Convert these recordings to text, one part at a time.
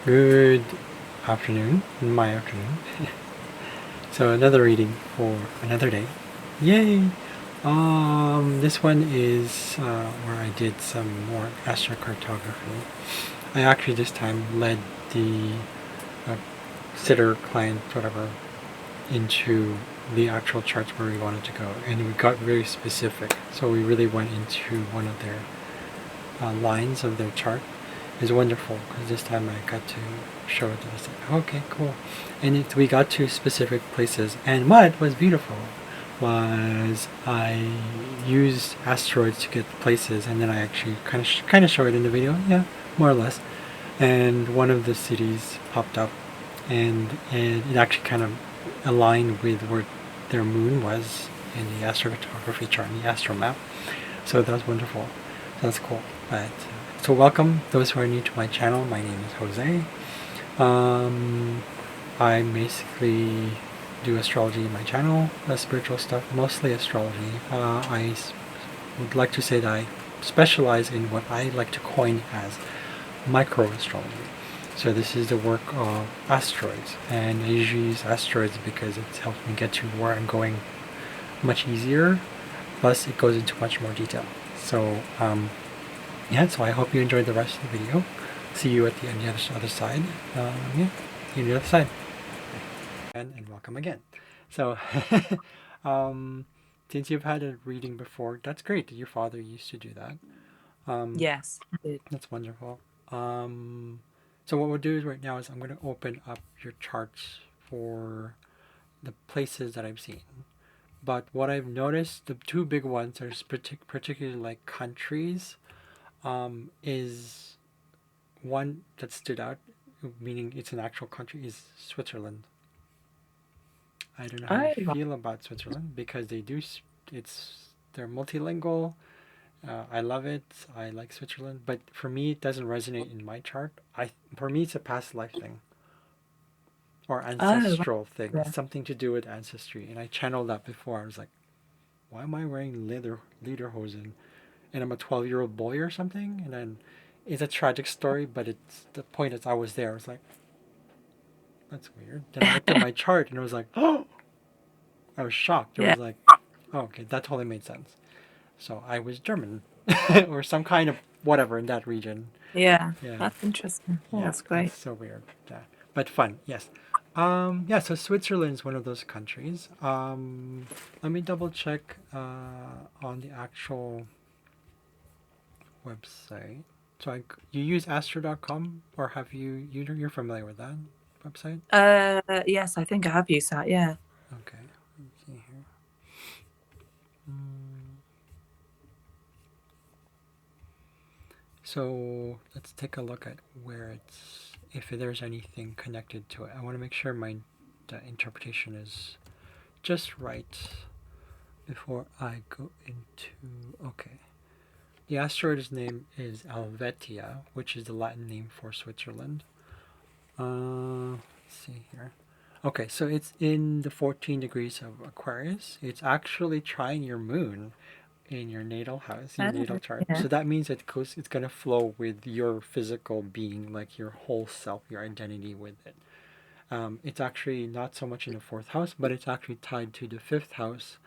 Good afternoon, my afternoon. So another reading for another day. Yay! This one is where I did some more astrocartography. I actually this time led the uh, sitter, client, whatever, into the actual charts where we wanted to go, and we got very specific. So we really went into one of their lines of their chart. Is wonderful because this time I got to show it to us. Okay, cool. And we got to specific places. And what was beautiful was I used asteroids to get places, and then I actually kind of show it in the video. Yeah, more or less. And one of the cities popped up, and it actually kind of aligned with where their moon was in the astrocartography chart, in the astro map. So that was wonderful. That's cool. So welcome those who are new to my channel. My name is Jose. I basically do astrology in my channel, spiritual stuff, mostly astrology. I would like to say that I specialize in what I like to coin as microastrology. So this is the work of asteroids, and I usually use asteroids because it helps me get to where I'm going much easier. Plus, it goes into much more detail. So yeah, so I hope you enjoyed the rest of the video. See you at the other side. Yeah, see you on the other side. And welcome again. So, um, since you've had a reading before, that's great. Your father used to do that. Um, Yes, it- that's wonderful. Um, so what we'll do is right now is I'm going to open up your charts for the places that I've seen. But what I've noticed, the two big ones are particularly like countries, is one that stood out, meaning it's an actual country, is Switzerland. I don't know how you oh, feel about Switzerland because they're multilingual. I love it. I like Switzerland, but for me, it doesn't resonate in my chart. For me, it's a past life thing or oh, right, ancestral thing. yeah. It's something to do with ancestry, and I channeled that before. I was like, why am I wearing lederhosen? And I'm a 12-year-old boy or something. And then it's a tragic story, but it's the point is I was there. I was like, that's weird. Then I looked at my chart and I was like, oh, I was shocked. I Yeah, was like, oh, okay, that totally made sense. So I was German or some kind of whatever in that region. yeah. Yeah, That's interesting. Yeah, yeah, that's it's great. so weird. Yeah, but fun. Yes. Yeah. So Switzerland is one of those countries. Let me double check on the actual website. So you use astro.com or have you're familiar with that website? Yes, I think I have used that. Yeah. Okay. Let's see here. Mm, So let's take a look at where if there's anything connected to it. I want to make sure my interpretation is just right before I go into. Okay. The asteroid's name is Helvetia, which is the Latin name for Switzerland. Let's see here. Okay, so it's in the 14 degrees of Aquarius. It's actually trying your moon in your natal house, your Oh, natal chart. yeah. So that means it's gonna flow with your physical being, like your whole self, your identity with it. It's actually not so much in the fourth house, but it's actually tied to the fifth house.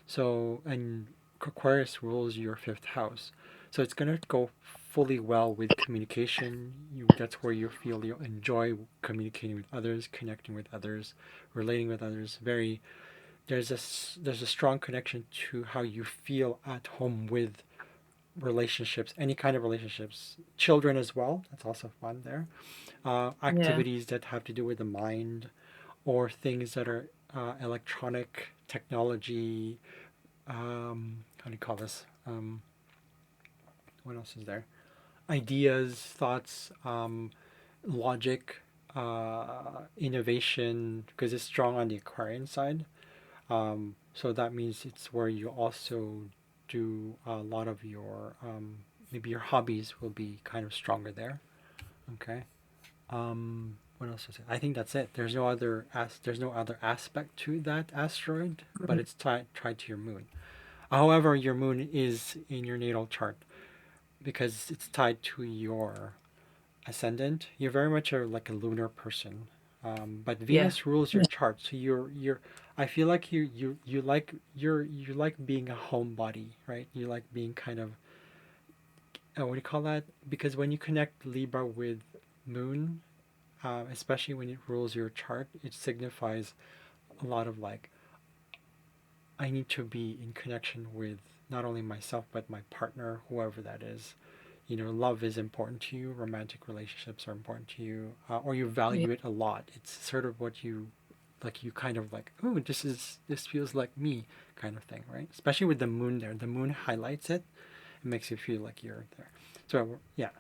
So and Aquarius rules your fifth house, so it's gonna go fully well with communication. That's where you feel you enjoy communicating with others, connecting with others, relating with others. There's a strong connection to how you feel at home with relationships, any kind of relationships, children as well. That's also fun there. Yeah. Activities that have to do with the mind, or things that are electronic technology. How do you call this? What else is there? Ideas, thoughts, logic, innovation, because it's strong on the Aquarian side. So that means it's where you also do a lot of your maybe your hobbies will be kind of stronger there. Okay. What else is it? I think that's it. There's no other aspect to that asteroid, but Mm. it's tied to your moon. However, your moon is in your natal chart because it's tied to your ascendant, you're very much like a lunar person. But Yeah. Venus rules your chart, so you're. I feel like you like you like being a homebody, right? You like being kind of what do you call that? Because when you connect Libra with Moon, especially when it rules your chart, it signifies a lot of like I need to be in connection with not only myself but my partner, whoever that is. You know, love is important to you, romantic relationships are important to you, or you Yeah. value it a lot. It's sort of what you like. You kind of like, oh, this feels like me, kind of thing, right? Especially with the moon there. The moon highlights it. It makes you feel like you're there. So yeah.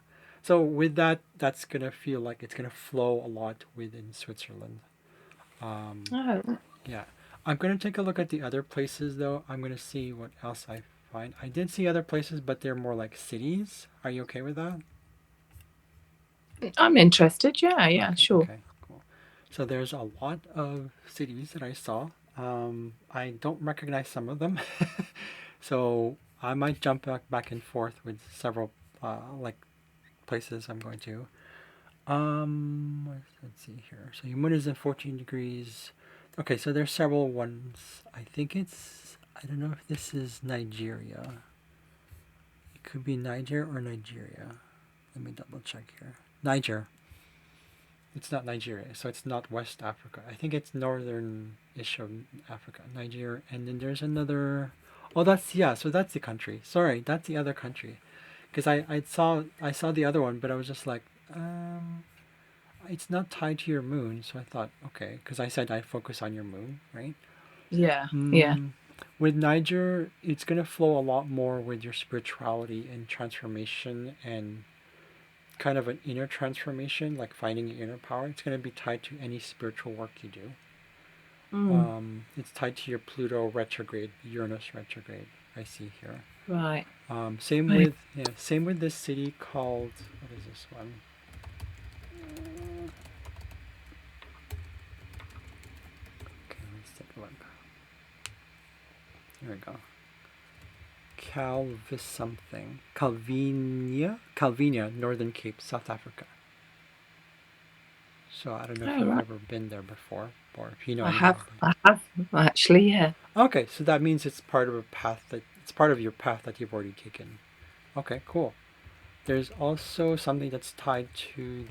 So with that, that's gonna feel like it's gonna flow a lot within Switzerland. Um, Oh, yeah. I'm going to take a look at the other places though. I'm going to see what else I find. I did see other places, but they're more like cities. Are you okay with that? I'm interested. Yeah, yeah, Okay, sure. okay, cool. So there's a lot of cities that I saw. I don't recognize some of them. So I might jump back and forth with several like places I'm going to. Let's see here. So your moon is in 14 degrees. Okay, so there's several ones. I think it's, I don't know if this is Nigeria. It could be Niger or Nigeria. Let me double check here. Niger. It's not Nigeria, so it's not West Africa. I think it's northern-ish of Africa, Nigeria. And then there's another. Oh, that's yeah. So that's the country. Sorry, that's the other country. Because I saw the other one, but I was just like, it's not tied to your moon. So I thought, okay, because I said I focus on your moon, right? Yeah, yeah. Mm, with Niger, it's gonna flow a lot more with your spirituality and transformation and kind of an inner transformation, like finding your inner power. It's gonna be tied to any spiritual work you do. Mm, It's tied to your Pluto retrograde, Uranus retrograde. I see here. right. Same Right. with yeah, same with this city called what is this one? Okay, let's take a look. Here we go. Calvis something. Calvinia, Northern Cape, South Africa. So I don't know if Oh, you've right. ever been there before or if you know I anything have. about I have actually. Yeah. it. Okay, so that means it's part of a path that it's part of your path that you've already taken. Okay, cool. There's also something that's tied to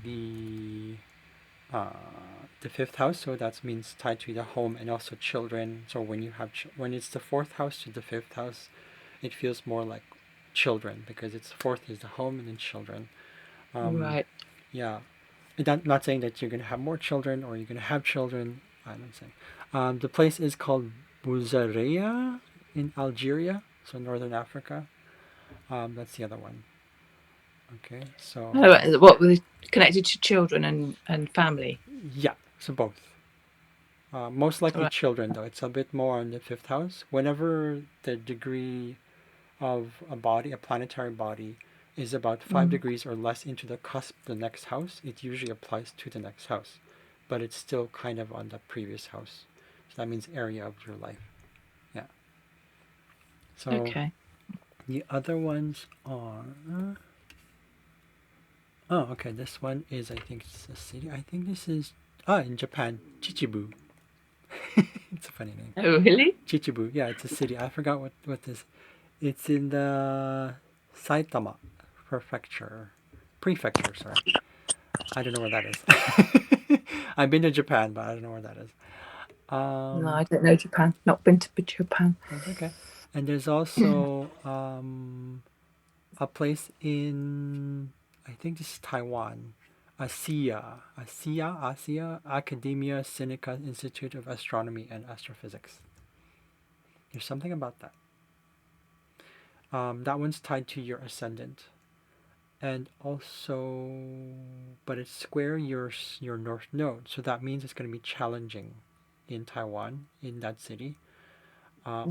uh, the fifth house, so that means tied to the home and also children. So when you have when it's the fourth house to the fifth house, it feels more like children because it's fourth is the home and then children. Um, Right. yeah, not saying that you're gonna have more children or you're gonna have children. I'm not saying. The place is called Bouzaria in Algeria, so northern Africa. That's the other one. Okay, Oh, so what were connected to children and family? yeah, so both. Most likely Right. children, though. It's a bit more on the fifth house. Whenever the degree of a body, a planetary body, is about five Mm, degrees or less into the cusp of the next house, it usually applies to the next house. But it's still kind of on the previous house. So that means area of your life. Yeah. So okay. the other ones are. Oh, okay. This one is, I think it's a city. I think this is. Ah, in Japan, Chichibu. It's a funny name. Oh, really? Chichibu. Yeah, it's a city. I forgot what this. It's in the Saitama prefecture. Sorry, I don't know where that is. I've been to Japan, but I don't know where that is. No, Um, I don't know Japan. Not been to Japan. that's okay. And there's also a place in I think this is Taiwan. ASIA, Academia Sinica Institute of Astronomy and Astrophysics. There's something about that. That one's tied to your ascendant, and also, but it's square your north node, so that means it's going to be challenging in Taiwan, in that city,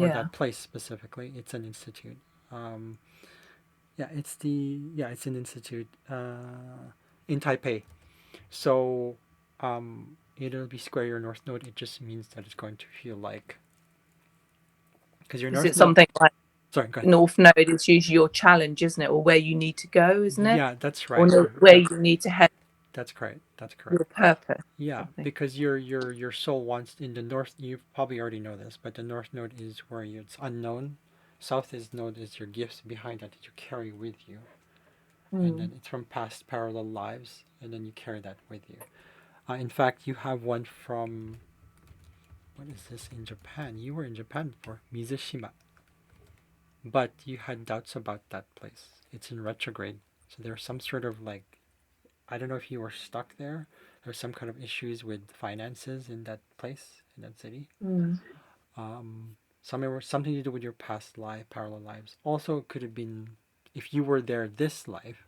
or Yeah. that place specifically. It's an institute. Um, yeah, it's an institute in Taipei. So it'll be square your north node. It just means that it's going to feel like because your Is north it node. something like? Sorry, go ahead. North Node is usually your challenge, isn't it? Or where you need to go, isn't it? Yeah, that's Or right. where you need to head, That's correct. That's correct. your purpose, Yeah, something. because your soul wants in the north. You probably already know this, but the north node is where it's unknown. South is node is your gifts behind that you carry with you, and Mm. then it's from past parallel lives, and then you carry that with you. In fact, you have one from what is this in Japan? You were in Japan before Mizushima, but you had doubts about that place. It's in retrograde, so there's some sort of like I don't know if you were stuck there. There's some kind of issues with finances in that place, in that city. Mm. Something to do with your past life, parallel lives. Also, it could have been if you were there this life,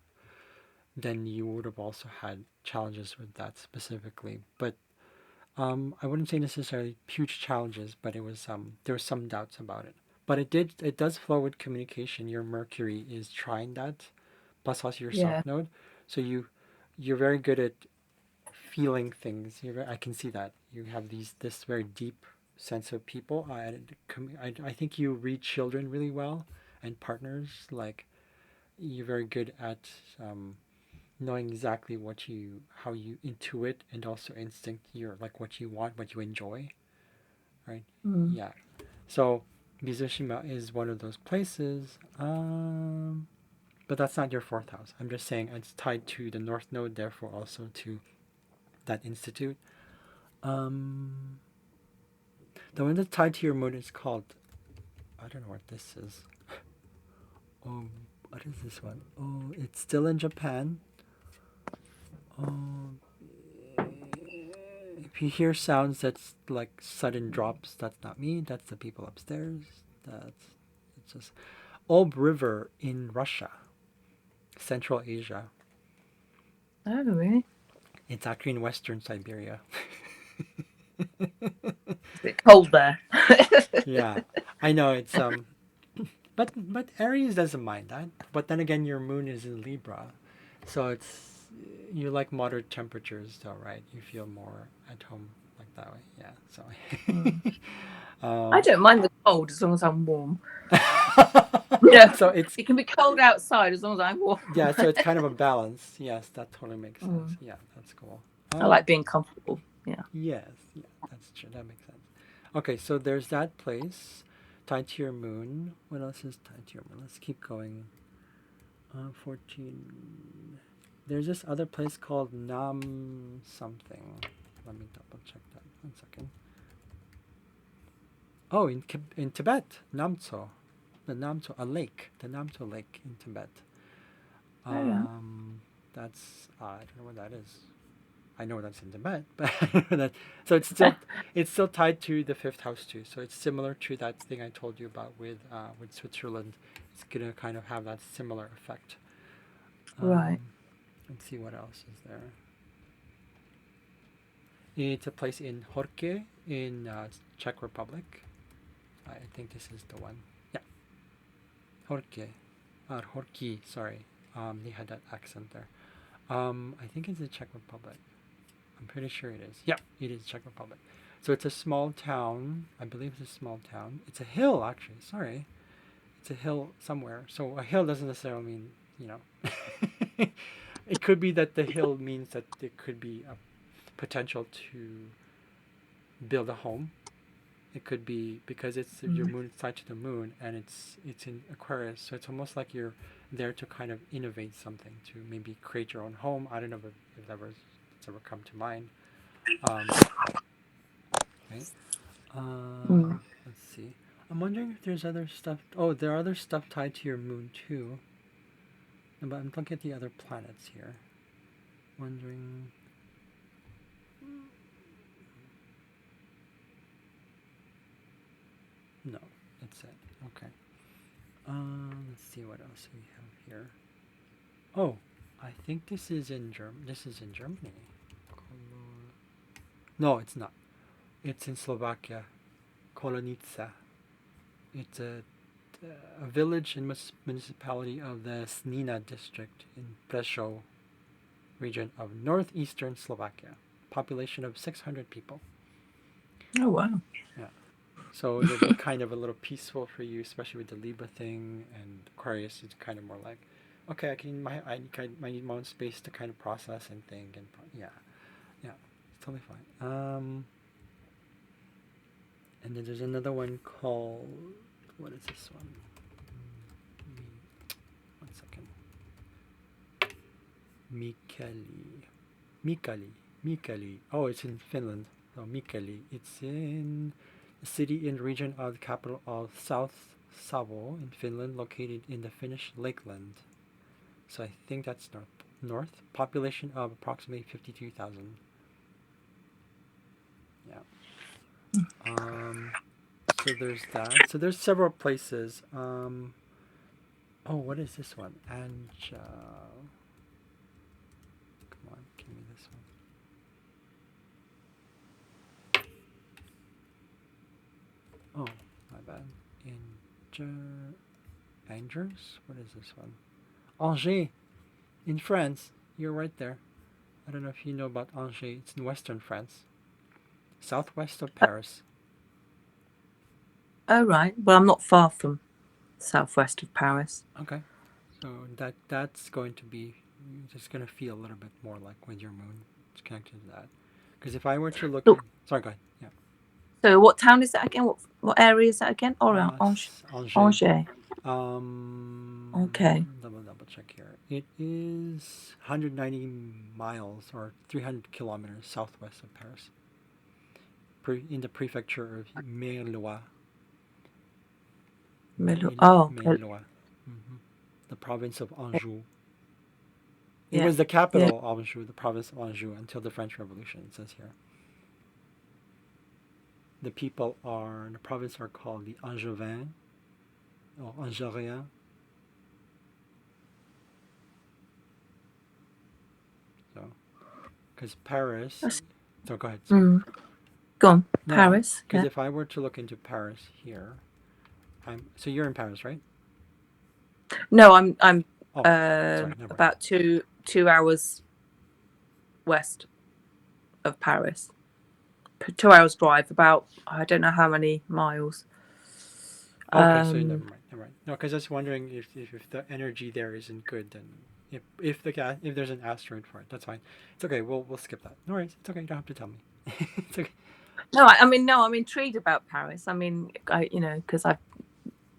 then you would have also had challenges with that specifically. But I wouldn't say necessarily huge challenges, but it was there was some doubts about it. But it does flow with communication. Your Mercury is trying that, plus also your South Yeah. Node, so you're very good at feeling things. I can see that you have this very deep sense of people. I think you read children really well and partners. Like you're very good at knowing exactly how you intuit and also instinct your like what you want, what you enjoy, right? Mm. Yeah. So Mizushima is one of those places. But that's not your fourth house. I'm just saying it's tied to the North Node, therefore also to that institute. Um, the one that's tied to your moon is called. I don't know what this is. What is this one? Oh, it's still in Japan. Oh, if you hear sounds that's like sudden drops, that's not me. That's the people upstairs. That's it's just Ob River in Russia, Central Asia. Oh, really? It's actually in Western Siberia. Is it cold there? Yeah, I know it's but Aries doesn't mind that. But then again, your moon is in Libra, so it's you like moderate temperatures, though, right? You feel more at home like that way. Yeah. So. Mm. I um, don't mind the cold as long as I'm warm. Yeah, so it's it can be cold outside as long as I'm warm. yeah. So it's kind of a balance. Yes, that totally makes sense. Mm. Yeah, that's cool. I like being comfortable. Yeah. Yes, yeah, that's true. That makes sense. Okay, so there's that place tied to your moon. What else is tied to your moon? Let's keep going. 14. There's this other place called Nam something. Let me double check that. 1 second. Oh, in Tibet, Namtso. The Namtso, a lake. The Namtso Lake in Tibet. Oh, yeah. That's, I don't know what that is. I know that's in Tibet, but I don't know that. So it's still tied to the fifth house too. So it's similar to that thing I told you about with Switzerland. It's gonna kind of have that similar effect. Right. Let's see what else is there. It's a place in Horke in Czech Republic. I think this is the one. Yeah, Horke. Horki, sorry. They had that accent there. I think it's the Czech Republic. I'm pretty sure it is. Yeah, it is Czech Republic. So it's a small town. I believe it's a small town. It's a hill, actually. Sorry. It's a hill somewhere. So a hill doesn't necessarily mean, you know. It could be that the hill means that there could be a potential to build a home. It could be because it's your Mm. moon is tied to the moon and it's in Aquarius, so it's almost like you're there to kind of innovate something to maybe create your own home. I don't know if it's ever come to mind. Right. Mm. Let's see. I'm wondering if there's other stuff. Oh, there are other stuff tied to your moon too. But I'm looking at the other planets here. Wondering. No, that's it. Okay. Let's see what else we have here. Oh, I think this is in This is in Germany. No, it's not. It's in Slovakia. Kolonica. It's a village and municipality of the Snina district in Prešov region of northeastern Slovakia. Population of 600 people. Oh, wow. Yeah. So it'll be kind of a little peaceful for you, especially with the Libra thing, and Aquarius is kind of more like, okay, I need my own space to kind of process and think yeah, yeah, it's totally fine. And then there's another one called, what is this one? Mm, 1 second. Mikali. Mikali. Mikali. Oh, it's in Finland. Oh, Mikali. It's in a city in the region of the capital of South Savo in Finland, located in the Finnish Lakeland. So I think that's north. Population of approximately 52,000. Yeah. So there's that. So there's several places. Oh, what is this one? Come on, give me this one. Oh, my bad. Angers? What is this one? Angers, in France. You're right there. I don't know if you know about Angers. It's in western France, southwest of Paris. Oh, right. Well, I'm not far from southwest of Paris. Okay, so that's going to be just going to feel a little bit more like with your moon. It's connected to that. Because if I were to look in, Look, sorry, go ahead. Yeah. so what town is that again? What area is that again? Orange. Angers. Angers. Okay. Double check here. It is 190 miles or 300 kilometers southwest of Paris, in the prefecture of Maine-Loire. Oh, Maine-Loire. Hmm. The province of Anjou. It yeah. was the Yeah. capital of Anjou, the province of Anjou, until the French Revolution. It says here. The people in the province are called the Angevins or Angeriens. So, because Paris. That's, So go ahead. Sorry. go on. No, Paris. because Yeah. if I were to look into Paris here, so you're in Paris, right? No, I'm Oh, sorry, never mind. about 2 hours west of Paris. 2 hours drive, about I don't know how many miles. Okay, so never mind, never mind. No, because I was wondering if the energy there isn't good, then if there's an asteroid for it, that's fine. It's okay. We'll skip that. No worries. It's okay. You don't have to tell me. It's okay. No, I mean, no, I'm intrigued about Paris. I mean, because I've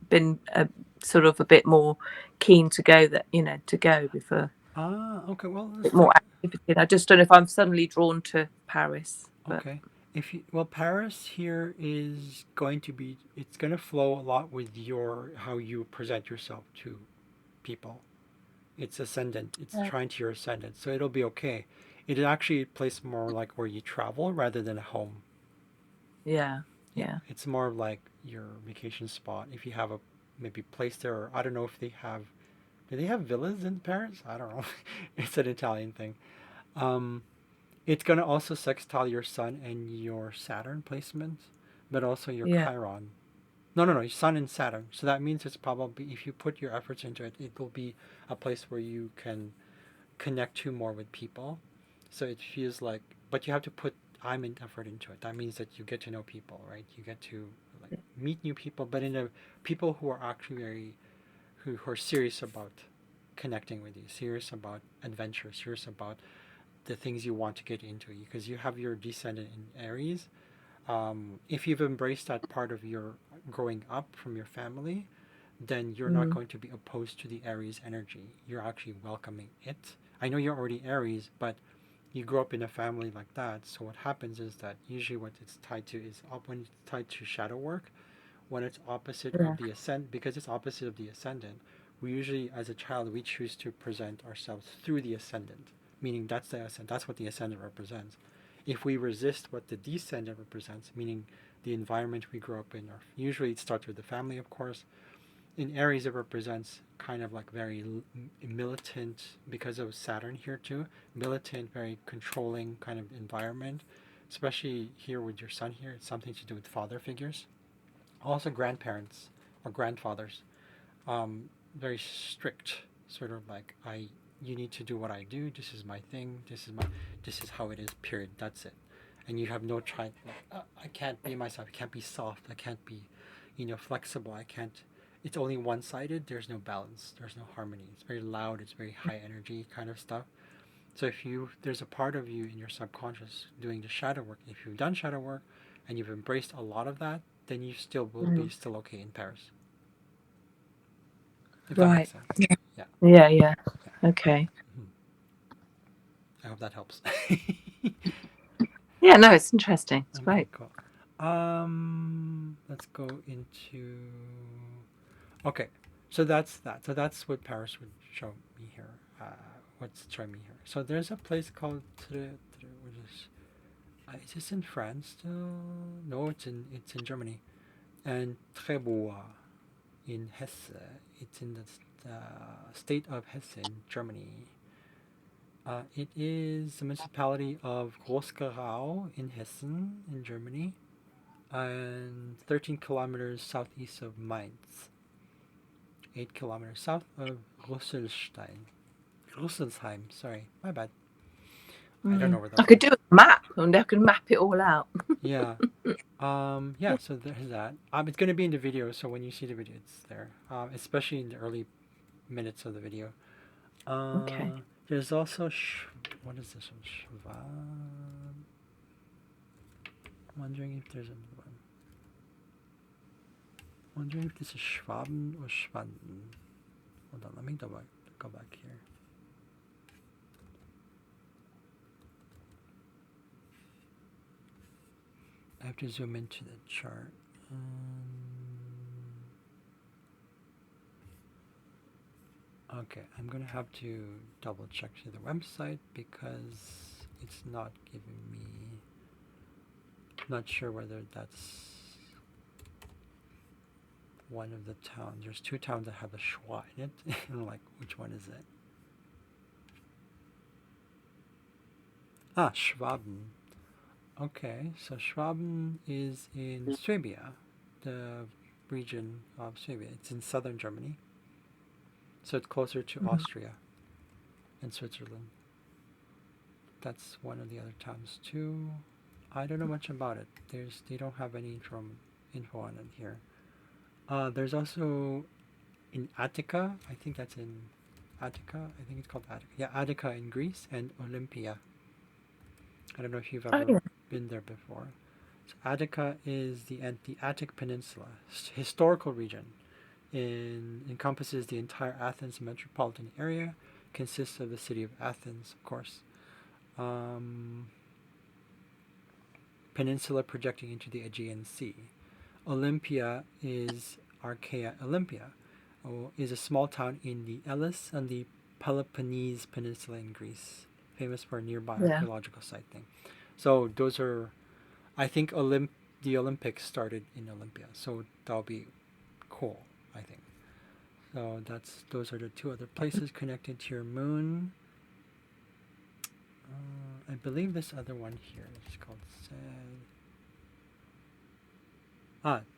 been sort of a bit more keen to go to go before Ah, okay. Well, a let's bit more talk. activity. I just don't know if I'm suddenly drawn to Paris, but Okay. If you well, Paris here is going to be. It's going to flow a lot with your how you present yourself to people. It's ascendant. It's trying to your ascendant, so it'll be okay. It'll actually place more like where you travel rather than a home. yeah, Yeah, yeah, it's more like your vacation spot. If you have a maybe place there, or I don't know if they have. Do they have villas in Paris? I don't know. It's an Italian thing. Um, it's gonna also sextile your Sun and your Saturn placements, but also your yeah, Chiron. No, no, no, Sun and Saturn. So that means it's probably if you put your efforts into it, it will be a place where you can connect to more with people. So it feels like, but you have to put time and effort into it. That means that you get to know people, right? You get to like meet new people, but in a people who are actually who are serious about connecting with you, serious about adventure, serious about the things you want to get into. Because you have your descendant in Aries. If you've embraced that part of your growing up from your family, then you're not mm, going to be opposed to the Aries energy. You're actually welcoming it. I know you're already Aries, but you grew up in a family like that. So what happens is that usually what it's tied to is when it's tied to shadow work, when it's opposite yeah, of the ascend, because it's opposite of the ascendant. We usually, as a child, we choose to present ourselves through the ascendant, meaning that's the ascendant. That's what the ascendant represents. If we resist what the descendant represents, meaning the environment we grew up in, or usually it starts with the family, of course, in Aries it represents kind of like very militant because of Saturn here too, militant, very controlling kind of environment, especially here with your Sun here. It's something to do with father figures, also grandparents or grandfathers. Very strict, sort of like you need to do what I do. This is my thing. This is how it is. Period. That's it. and you have no try. I can't be myself. I can't be soft. I can't be, flexible. I can't. It's only one-sided. There's no balance. There's no harmony. It's very loud. It's very high energy kind of stuff. So if there's a part of you in your subconscious doing the shadow work. If you've done shadow work, and you've embraced a lot of that, then you still will be Mm. still okay in Paris. If that makes Right. sense. Yeah. Yeah. Yeah. Yeah. Yeah. Okay. I hope that helps. Yeah. No, it's interesting. It's Okay, great. cool. Let's go into. Okay, so that's that. So that's what Paris would show me here. What's showing me here? So there's a place called what is this in France still? No, it's in Germany. And Trebois in Hesse. It's in the state of Hesse in Germany. It is the municipality of Groß-Gerau in Hessen in Germany, and 13 kilometers southeast of Mainz, 8 kilometers south of Rüsselsheim. Rüsselsheim, sorry, my bad. I don't know where I those could are. do a map, and I could map it all out. Yeah. Yeah, so there's that. It's going to be in the video, so when you see the video, it's there. Especially in the early minutes of the video. Okay. There's also, what is this one? Schwab. Wondering if there's another one. Wondering if this is Schwaben or Schwanden. Hold on, let me go back here. I have to zoom into the chart. Okay, I'm gonna have to double check to the website because it's not giving me. Not sure whether that's one of the towns. There's two towns that have a schwa in it. And like, which one is it? Schwaben. Okay, so Schwaben is in Swabia, the region of Swabia. It's in southern Germany, so it's closer to Austria and Switzerland. That's one of the other towns too. I don't know much about it. They don't have any info on it here. There's also in Attica. I think that's in Attica. I think it's called Attica. Yeah, Attica in Greece and Olympia. I don't know if you've Oh ever yeah. been there before. So Attica is the Attic Peninsula, historical region. Encompasses the entire Athens metropolitan area. Consists of the city of Athens, of course. Um, Peninsula projecting into the Aegean Sea. Olympia is Archaea Olympia, is a small town in the Elis and the Peloponnese Peninsula in Greece, famous for a nearby Yeah. archaeological site thing. So those are, I think the Olympics started in Olympia, so that'll be cool, I think. So those are the two other places connected to your moon. I believe this other one here is called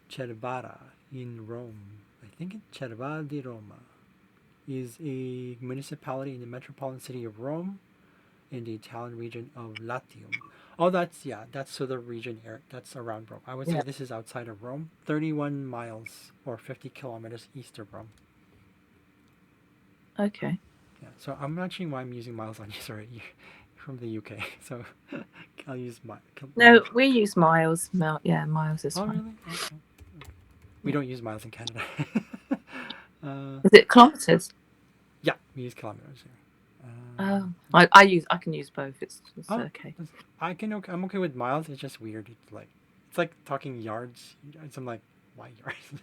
Cervara in Rome. I think it's Cervara di Roma. Is a municipality in the metropolitan city of Rome in the Italian region of Latium. Oh, that's so the region that's around Rome. I would say Yeah. this is outside of Rome, 31 miles or 50 kilometers east of Rome. Okay. Yeah, so I'm not sure why I'm using miles on you. Sorry, you're from the UK, so I'll use my. No, we use miles. Yeah, miles is Oh, fine. really? Okay. We Yeah. don't use miles in Canada. uh, Is it kilometers? yeah, we use kilometers here. Oh, Yeah. I can use both. It's Oh, okay. I'm okay with miles. It's just weird. It's like talking yards. I'm like, why yards?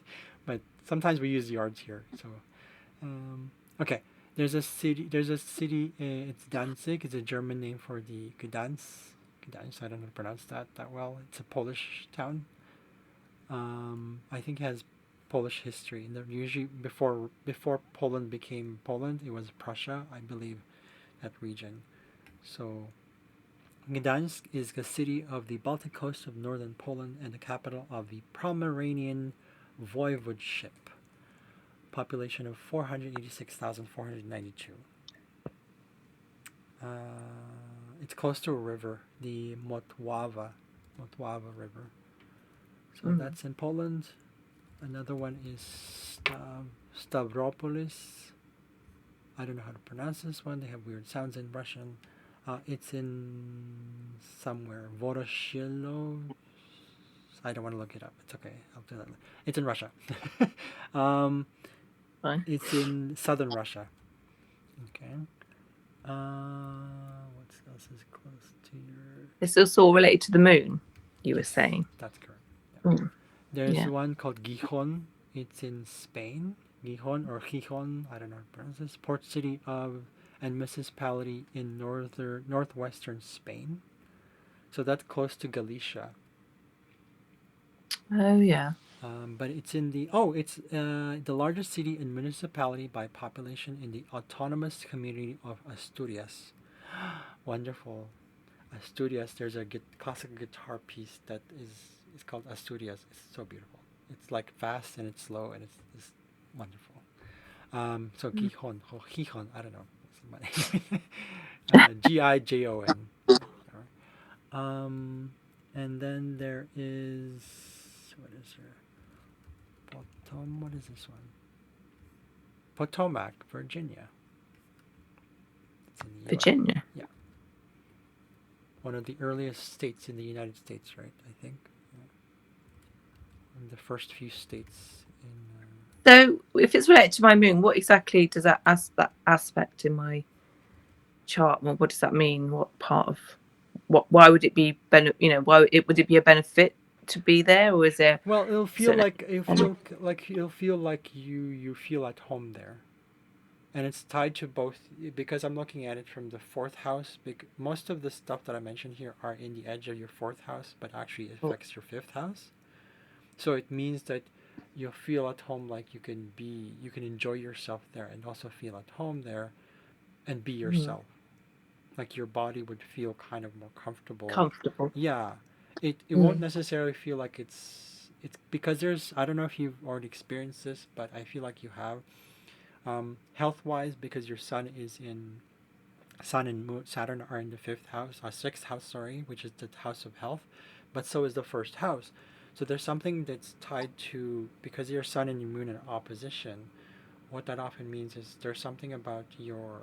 But sometimes we use yards here. So, okay. There's a city. It's Danzig. It's a German name for the Gdansk. Gdansk. I don't know how to pronounce that well. It's a Polish town. I think it has Polish history. And usually before Poland became Poland, it was Prussia, I believe, that region. So Gdansk is the city of the Baltic coast of northern Poland and the capital of the Pomeranian voivodeship. Population of 486,492. it's close to a river, the Motłava River. So Mm. that's in Poland. Another one is Stavropolis. I don't know how to pronounce this one. They have weird sounds in Russian. It's in somewhere. Voroshilo. I don't want to look it up. It's okay. I'll do that. It's in Russia. um, Fine. it's in southern Russia. Okay. What else is close to your? It's also all related to the moon, you were Yes, saying. that's correct. Yeah. Mm. There's Yeah. one called Gijón. It's in Spain. Gijón or Gijón, I don't know how to pronounce this. Port city of and municipality in northwestern Spain. So that's close to Galicia. Oh yeah. But it's in it's the largest city and municipality by population in the autonomous community of Asturias. Wonderful. Asturias, there's a classical guitar piece that is called Asturias. It's so beautiful. It's like fast and it's slow and it's wonderful. So Mm. Gijon, or Gijon, I don't know. Gijon. And then there is what is there? What is this one? Potomac, Virginia. It's in the U.S. Virginia. Yeah, one of the earliest states in the United States, right? I think. Yeah. One of the first few states in. So if it's related to my moon, what exactly does that aspect in my chart? Well, what does that mean? What part of what? Why would it be? Why would it be a benefit to be there, or is there Well, it'll feel certain? like you feel at home there, and it's tied to both because I'm looking at it from the fourth house. Most of the stuff that I mentioned here are in the edge of your fourth house, but actually it affects your fifth house. So it means that you'll feel at home, like you can enjoy yourself there, and also feel at home there, and be Mm, yourself. Like your body would feel kind of more comfortable. comfortable? Yeah, it won't Mm, necessarily feel like it's because there's I don't know if you've already experienced this, but I feel like you have. Health wise, because your sun and Saturn are in the fifth house, sixth house, sorry, which is the house of health, but so is the first house. So there's something that's tied to because your sun and your moon in opposition. What that often means is there's something about your,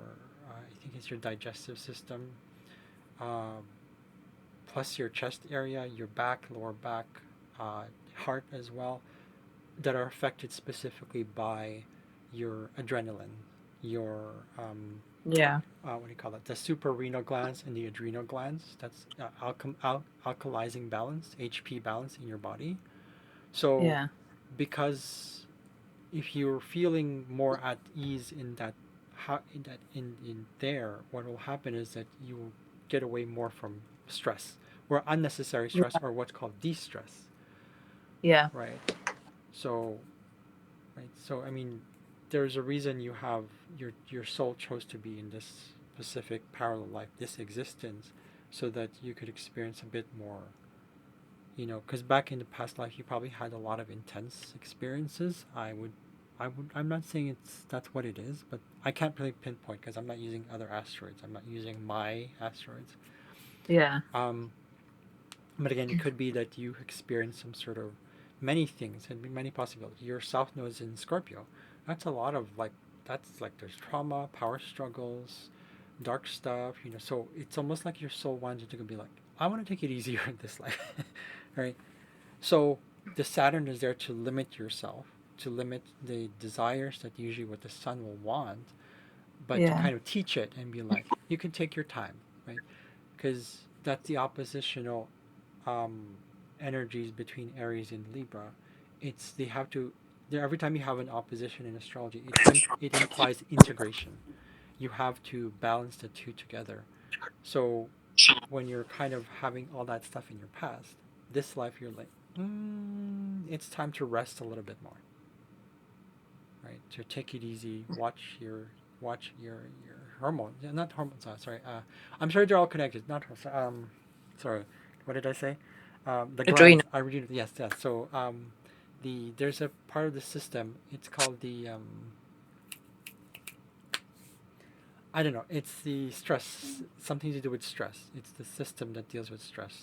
I think it's your digestive system, uh, plus your chest area, your back, lower back, uh, heart as well, that are affected specifically by your adrenaline, your yeah. what do you call it? The suprarenal glands and the adrenal glands. That's alkalizing balance, HP balance in your body. So, Yeah. because if you're feeling more at ease in that, in there, what will happen is that you will get away more from stress or unnecessary stress Yeah. or what's called de-stress, Yeah. right? So, right. So I mean, there's a reason you have your soul chose to be in this specific parallel life, this existence, so that you could experience a bit more. Because back in the past life, you probably had a lot of intense experiences. I'm not saying that's what it is, but I can't really pinpoint because I'm not using other asteroids. I'm not using my asteroids. Yeah. Um, but again, it could be that you experience some sort of many things and many possibilities. Your South Node is in Scorpio. That's a lot of that's like there's trauma, power struggles, dark stuff. So it's almost like your soul wanted to be like, I want to take it easier in this life, right? So the Saturn is there to limit yourself, to limit the desires that usually what the Sun will want, but to Yeah. kind of teach it and be like, you can take your time, right? Because that's the oppositional um, energies between Aries and Libra. It's they have to. Every time you have an opposition in astrology, it implies integration. You have to balance the two together. So when you're kind of having all that stuff in your past, this life you're like, it's time to rest a little bit more, right? To take it easy, watch your hormones, not hormones. Sorry, I'm sure they're all connected. Not sorry, what did I say? The glands. Adrenal. I read it. Yes, yes. So there's a part of the system. It's called the I don't know. It's the stress, something to do with stress. It's the system that deals with stress.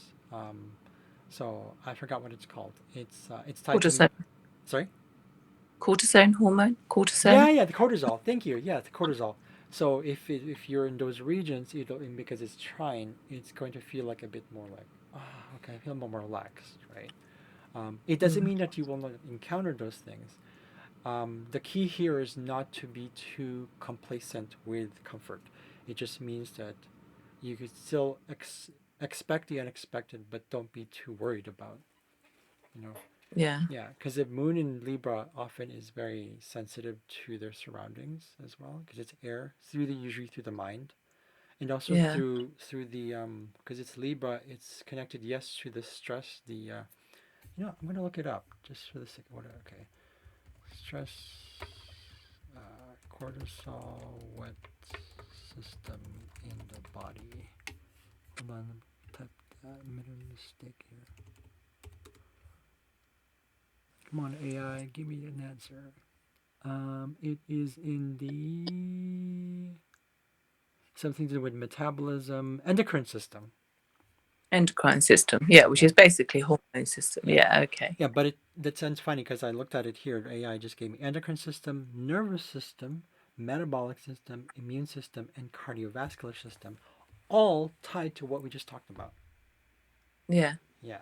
So I forgot what it's called. It's tied to. Cortisone, Sorry. cortisone hormone, cortisone. Yeah, the cortisol. Thank you. Yeah, the cortisol. So if you're in those regions, because it's trine, it's going to feel like a bit more like, okay, I feel more relaxed, right? It doesn't Mm. mean that you will not encounter those things. The key here is not to be too complacent with comfort. It just means that you could still expect the unexpected, but don't be too worried about, you know. Yeah, Yeah, because the moon in Libra often is very sensitive to their surroundings as well, because it's air through the usually through the mind, and also yeah. through the because it's Libra, it's connected yes to the stress. I'm gonna look it up just for the sake. What? Okay, stress, cortisol, what system in the body? Hold on, type that. Made a mistake here. Come on, AI, give me an answer. It is in the something to do with metabolism, endocrine system. Endocrine system. Yeah, which Yeah, is basically hormone system. yeah, Yeah, okay. yeah. But that sounds funny because I looked at it here. AI just gave me endocrine system, nervous system, metabolic system, immune system, and cardiovascular system, all tied to what we just talked about. Yeah, Yeah.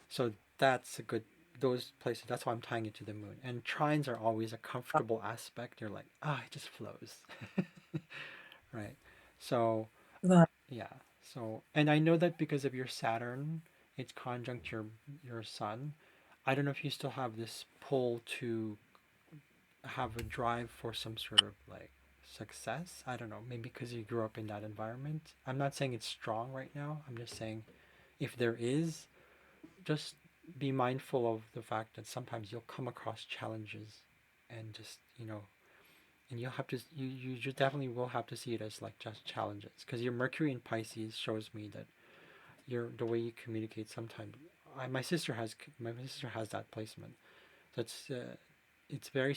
So that's a good those places. That's why I'm tying it to the moon. And trines are always a comfortable aspect. You're like, it just flows, right? So right. yeah. So, and I know that because of your Saturn, it's conjunct your Sun. I don't know if you still have this pull to have a drive for some sort of like success. I don't know. Maybe because you grew up in that environment. I'm not saying it's strong right now. I'm just saying if there is, just be mindful of the fact that sometimes you'll come across challenges and just, and you'll have to you just definitely will have to see it as like just challenges because your Mercury in Pisces shows me that the way you communicate sometimes. My sister has that placement. So it's very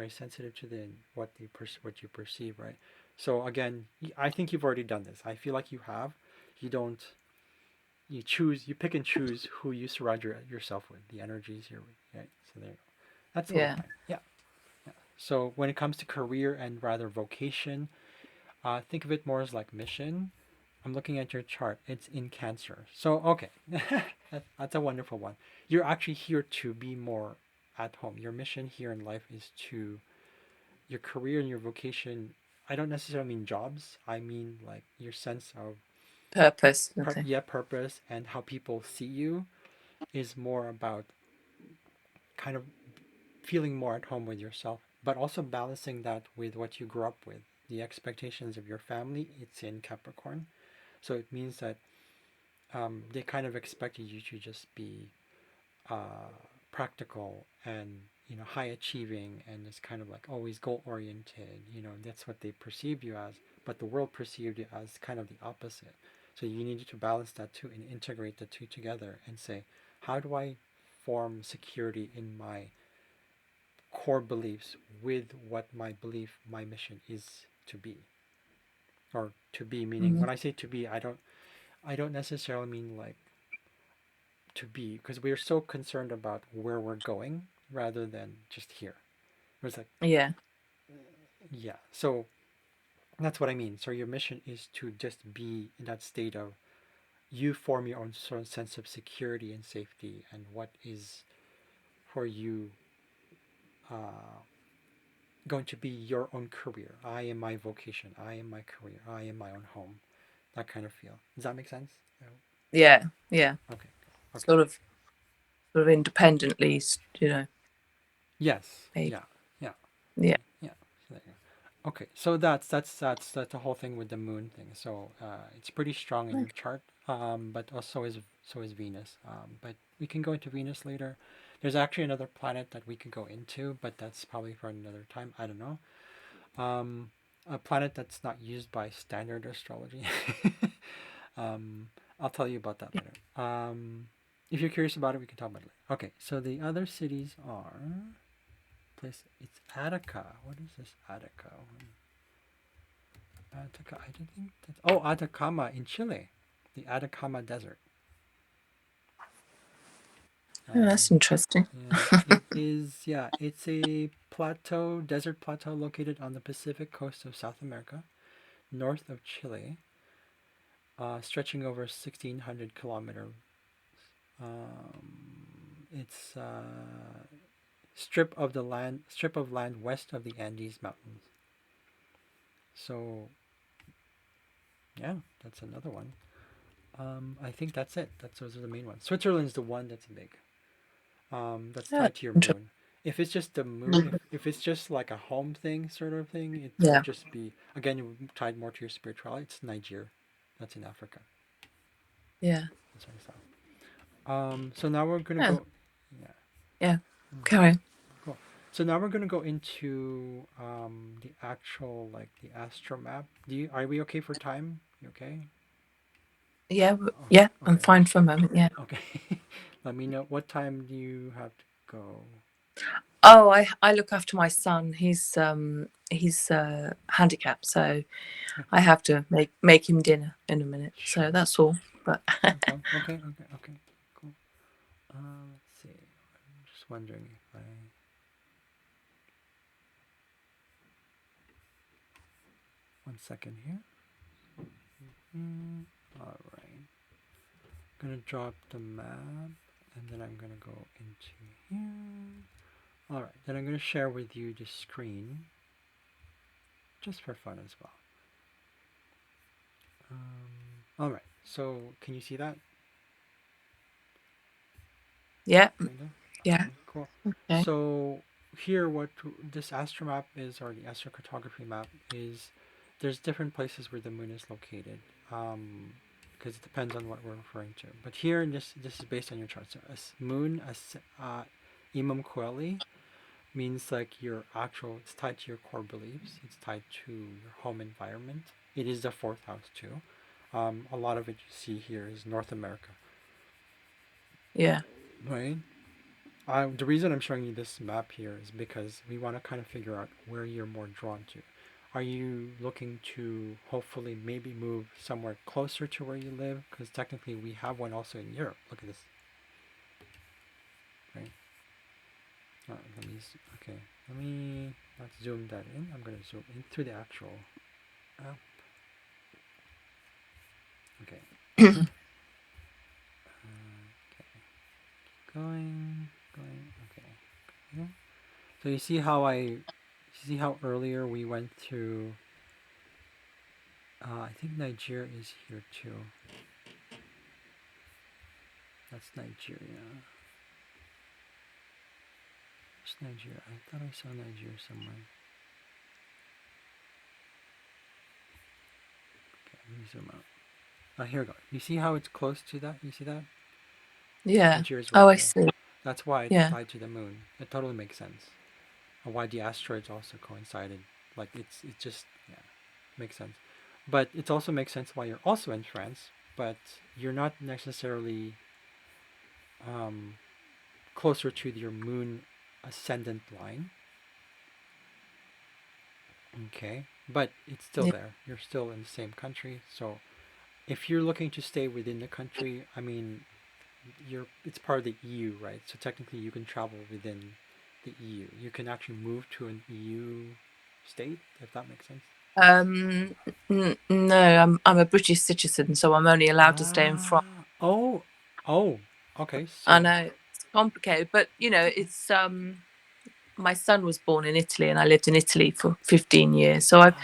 sensitive to the what you perceive, right? So again, I think you've already done this. I feel like you have. You don't. You pick and choose who you surround yourself with, the energies you're with, right? So there, that's totally Yeah. fine. Yeah, yeah. So when it comes to career and rather vocation, think of it more as like mission. I'm looking at your chart. It's in Cancer. So, okay. That's a wonderful one. You're actually here to be more at home. Your mission here in life is to, your career and your vocation. I don't necessarily mean jobs. I mean like your sense of, Purpose. Okay. yeah, purpose and how people see you is more about kind of feeling more at home with yourself, but also balancing that with what you grew up with. The expectations of your family, it's in Capricorn. So it means that they kind of expected you to just be practical and high achieving and it's kind of like always goal oriented. That's what they perceived you as, but the world perceived you as kind of the opposite. So you needed to balance that too and integrate the two together and say, how do I form security in my core beliefs with what my belief, my mission is to be, or to be meaning Mm. when I say to be, I don't necessarily mean like to be, because we are so concerned about where we're going rather than just here. It's like, Yeah. yeah. So that's what I mean. So your mission is to just be in that state of you form your own sort of sense of security and safety and what is for you going to be your own career. I am my vocation. I am my career. I am my own home. That kind of feel. Does that make sense? Yeah. Yeah. Yeah. Okay. Okay. Sort of independently, Yes. maybe. Yeah. Yeah. Yeah. Yeah. So there you go. Okay. So that's the whole thing with the moon thing. So it's pretty strong in your Okay. chart. But also so is Venus. But we can go into Venus later. There's actually another planet that we could go into, but that's probably for another time. I don't know. Um, a planet that's not used by standard astrology. um, I'll tell you about that later. If you're curious about it, we can talk about it later. Okay, so the other cities are place. It's Attica. What is this Attica? I don't think that's. Oh, Atacama in Chile, the Atacama Desert. Oh, Um, that's interesting. yeah, it is. Yeah, it's a plateau, desert plateau located on the Pacific coast of South America, north of Chile, stretching over 1,600 kilometers. It's strip of land west of the Andes Mountains. So yeah, that's another one. I think that's it. Those are the main ones. Switzerland's the one that's big. That's Yeah, tied to your interesting. moon. If it's just the moon, if it's just like a home thing sort of thing, it would Yeah, just be again tied more to your spirituality. It's Nigeria. That's in Africa. yeah, That's what I saw. So now we're gonna yeah, go. Yeah. yeah. Mm, Carry on. cool. So now we're gonna go into the actual like the astro map. Are we okay for time? You okay? Yeah, Oh, yeah. I'm okay. fine for a moment. Yeah. Okay. Let me know what time do you have to go. Oh, I look after my son. He's handicapped, so Okay. I have to make him dinner in a minute. So Sure. that's all. But Okay. Okay. Okay. Okay. Cool. Let's see. I'm just wondering if I. One second here. All right. Gonna drop the map, and then I'm gonna go into here. All right. Then I'm gonna share with you the screen, just for fun as well. All right. So can you see that? yeah, Kinda. yeah. Okay. Cool. Okay. So here, what this astromap is, or the astrocartography map is, there's different places where the moon is located, because it depends on what we're referring to. But here, this is based on your chart. So moon, imam coeli means like your actual. It's tied to your core beliefs. It's tied to your home environment. It is the fourth house too. A lot of it you see here is North America, Yeah. right? The reason I'm showing you this map here is because we want to kind of figure out where you're more drawn to. Are you looking to hopefully maybe move somewhere closer to where you live? Because technically we have one also in Europe. Look at this, right? Okay. Let me not zoom that in. I'm going to zoom into the actual app. Okay. Okay. Going. Okay. Yeah. So you see how earlier we went through. I think Nigeria is here too. That's Nigeria. It's Nigeria. I thought I saw Nigeria somewhere. Okay, let me zoom out. Oh, here we go. You see how it's close to that? You see that? Yeah. Nigeria is right Oh, I there. see. That's why it's Yeah. tied to the moon. It totally makes sense. And why the asteroids also coincided. Like it just yeah makes sense. But it also makes sense why you're also in France, but you're not necessarily um, closer to your moon ascendant line. Okay, but it's still Yeah. there. You're still in the same country. So if you're looking to stay within the country, I mean, it's part of the EU, right? So technically, you can travel within the EU. You can actually move to an EU state, if that makes sense. No, I'm a British citizen, so I'm only allowed to stay in France. Oh, oh, okay. I So, know it's complicated, but it's my son was born in Italy, and I lived in Italy for 15 years. So ah,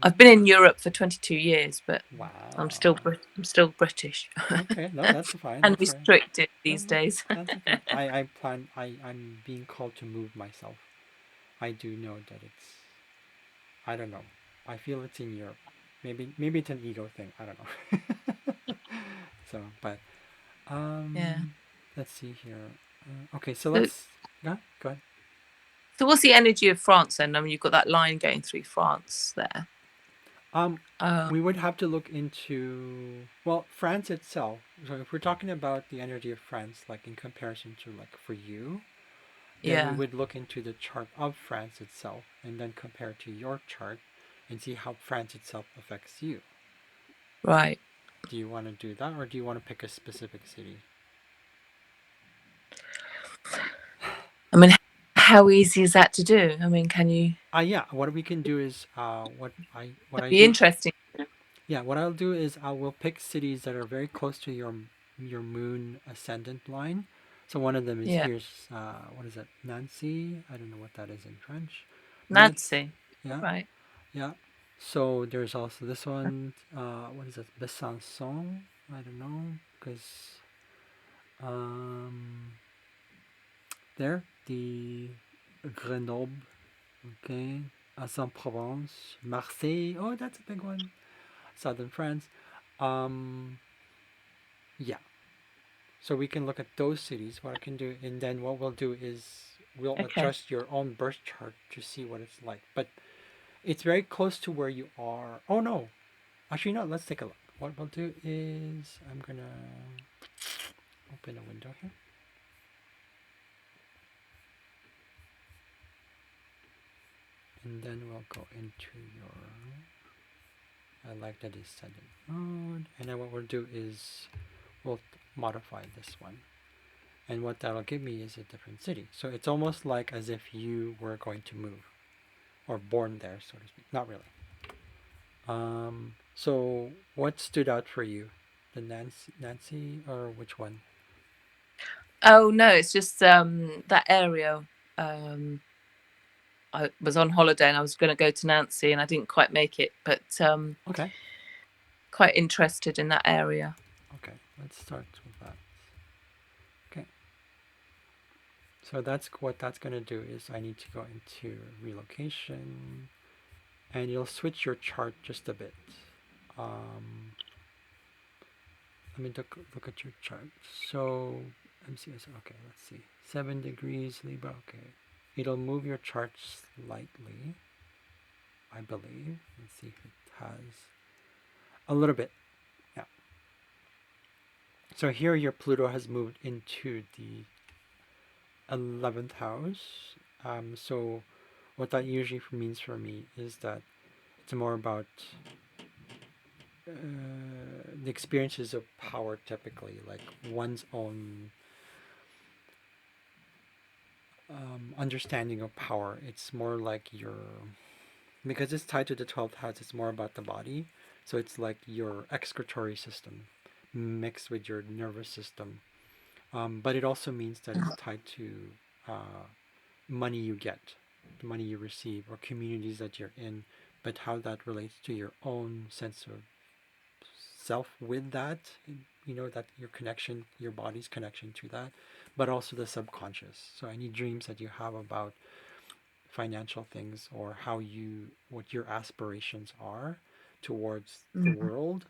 I've been in Europe for 22 years, but wow. I'm still British Okay, no, that's fine. and That's right. restricted No, these days. that's okay. I'm being called to move myself. I do know that it's I don't know. I feel it's in Europe. Maybe it's an ego thing. I don't know. So, but Yeah. um, let's see here. Okay, so So, let's yeah, go ahead. so what's the energy of France then? I mean, you've got that line going through France there. Um, Uh, we would have to look into well France itself. So if we're talking about the energy of France, like in comparison to like for you, then we yeah. would look into the chart of France itself and then compare to your chart and see how France itself affects you. Right. Do you want to do that, or do you want to pick a specific city? I mean, how easy is that to do? I mean, can you? Yeah. What we can do is what That'd I be do. interesting. Yeah, what I'll do is I will pick cities that are very close to your moon ascendant line. So one of them is Yeah. here's what is it? Nancy. I don't know what that is in French. Nancy. Nancy. Yeah, Right. yeah. So there's also this one. What is it? Besançon. I don't know because um, there the Grenoble. Okay. Aix-en-Provence, Marseille. Oh, that's a big one. Southern France. Um, yeah. So we can look at those cities. What I can do, and then what we'll do is we'll Okay. adjust your own birth chart to see what it's like. But it's very close to where you are. Oh no, actually no. Let's take a look. What we'll do is I'm gonna open a window here, and then we'll go into your. I like the descendant mode, and then what we'll do is we'll modify this one. And what that'll give me is a different city. So it's almost like as if you were going to move or born there, so to speak. Not really. So what stood out for you? The Nancy or which one? Oh no, it's just that area. Um, I was on holiday and I was going to go to Nancy and I didn't quite make it, but Okay. quite interested in that area. Okay. Let's start with that. Okay. So that's what that's going to do is I need to go into relocation and you'll switch your chart just a bit. Um, Let me look at your chart. So MCS. Okay, let's see. 7 degrees Libra. Okay, it'll move your chart slightly, I believe. Let's see if it has a little bit. Yeah. So here your Pluto has moved into the 11th house. So what that usually means for me is that it's more about the experiences of power, typically, like one's own understanding of power. It's more like your because it's tied to the 12th house. It's more about the body, so it's like your excretory system mixed with your nervous system. But it also means that it's tied to uh, money you get, the money you receive, or communities that you're in. But how that relates to your own sense of self with that, that your connection, your body's connection to that, but also the subconscious. So any dreams that you have about financial things or what your aspirations are towards the Mm. world,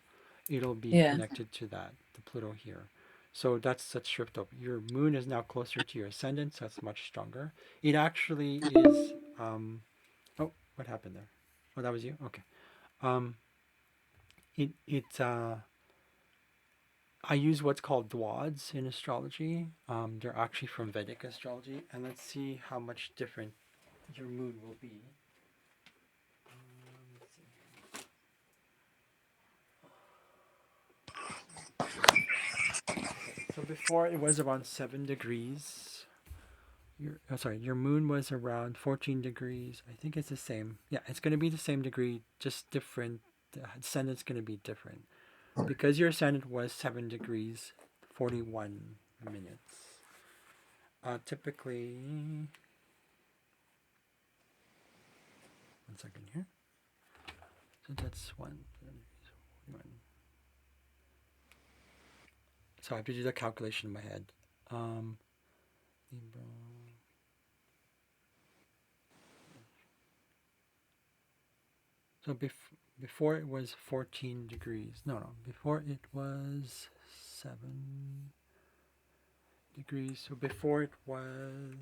it'll be Yeah. connected to that, the Pluto here. So that's stripped up. Your moon is now closer to your ascendant, so it's much stronger. It actually is. Oh, what happened there? Oh, that was you. Okay. Um, it I use what's called dwads in astrology. They're actually from Vedic astrology, and let's see how much different your moon will be. Let's see. So before it was around 7 degrees. Your moon was around 14 degrees. I think it's the same. Yeah, it's going to be the same degree, just different. The ascendant's going to be different because your ascendant was 7 degrees, 41 minutes. Typically, one second here. So that's one. So I have to do the calculation in my head. Um, So before it was 14 degrees. No, before it was 7 degrees. So before it was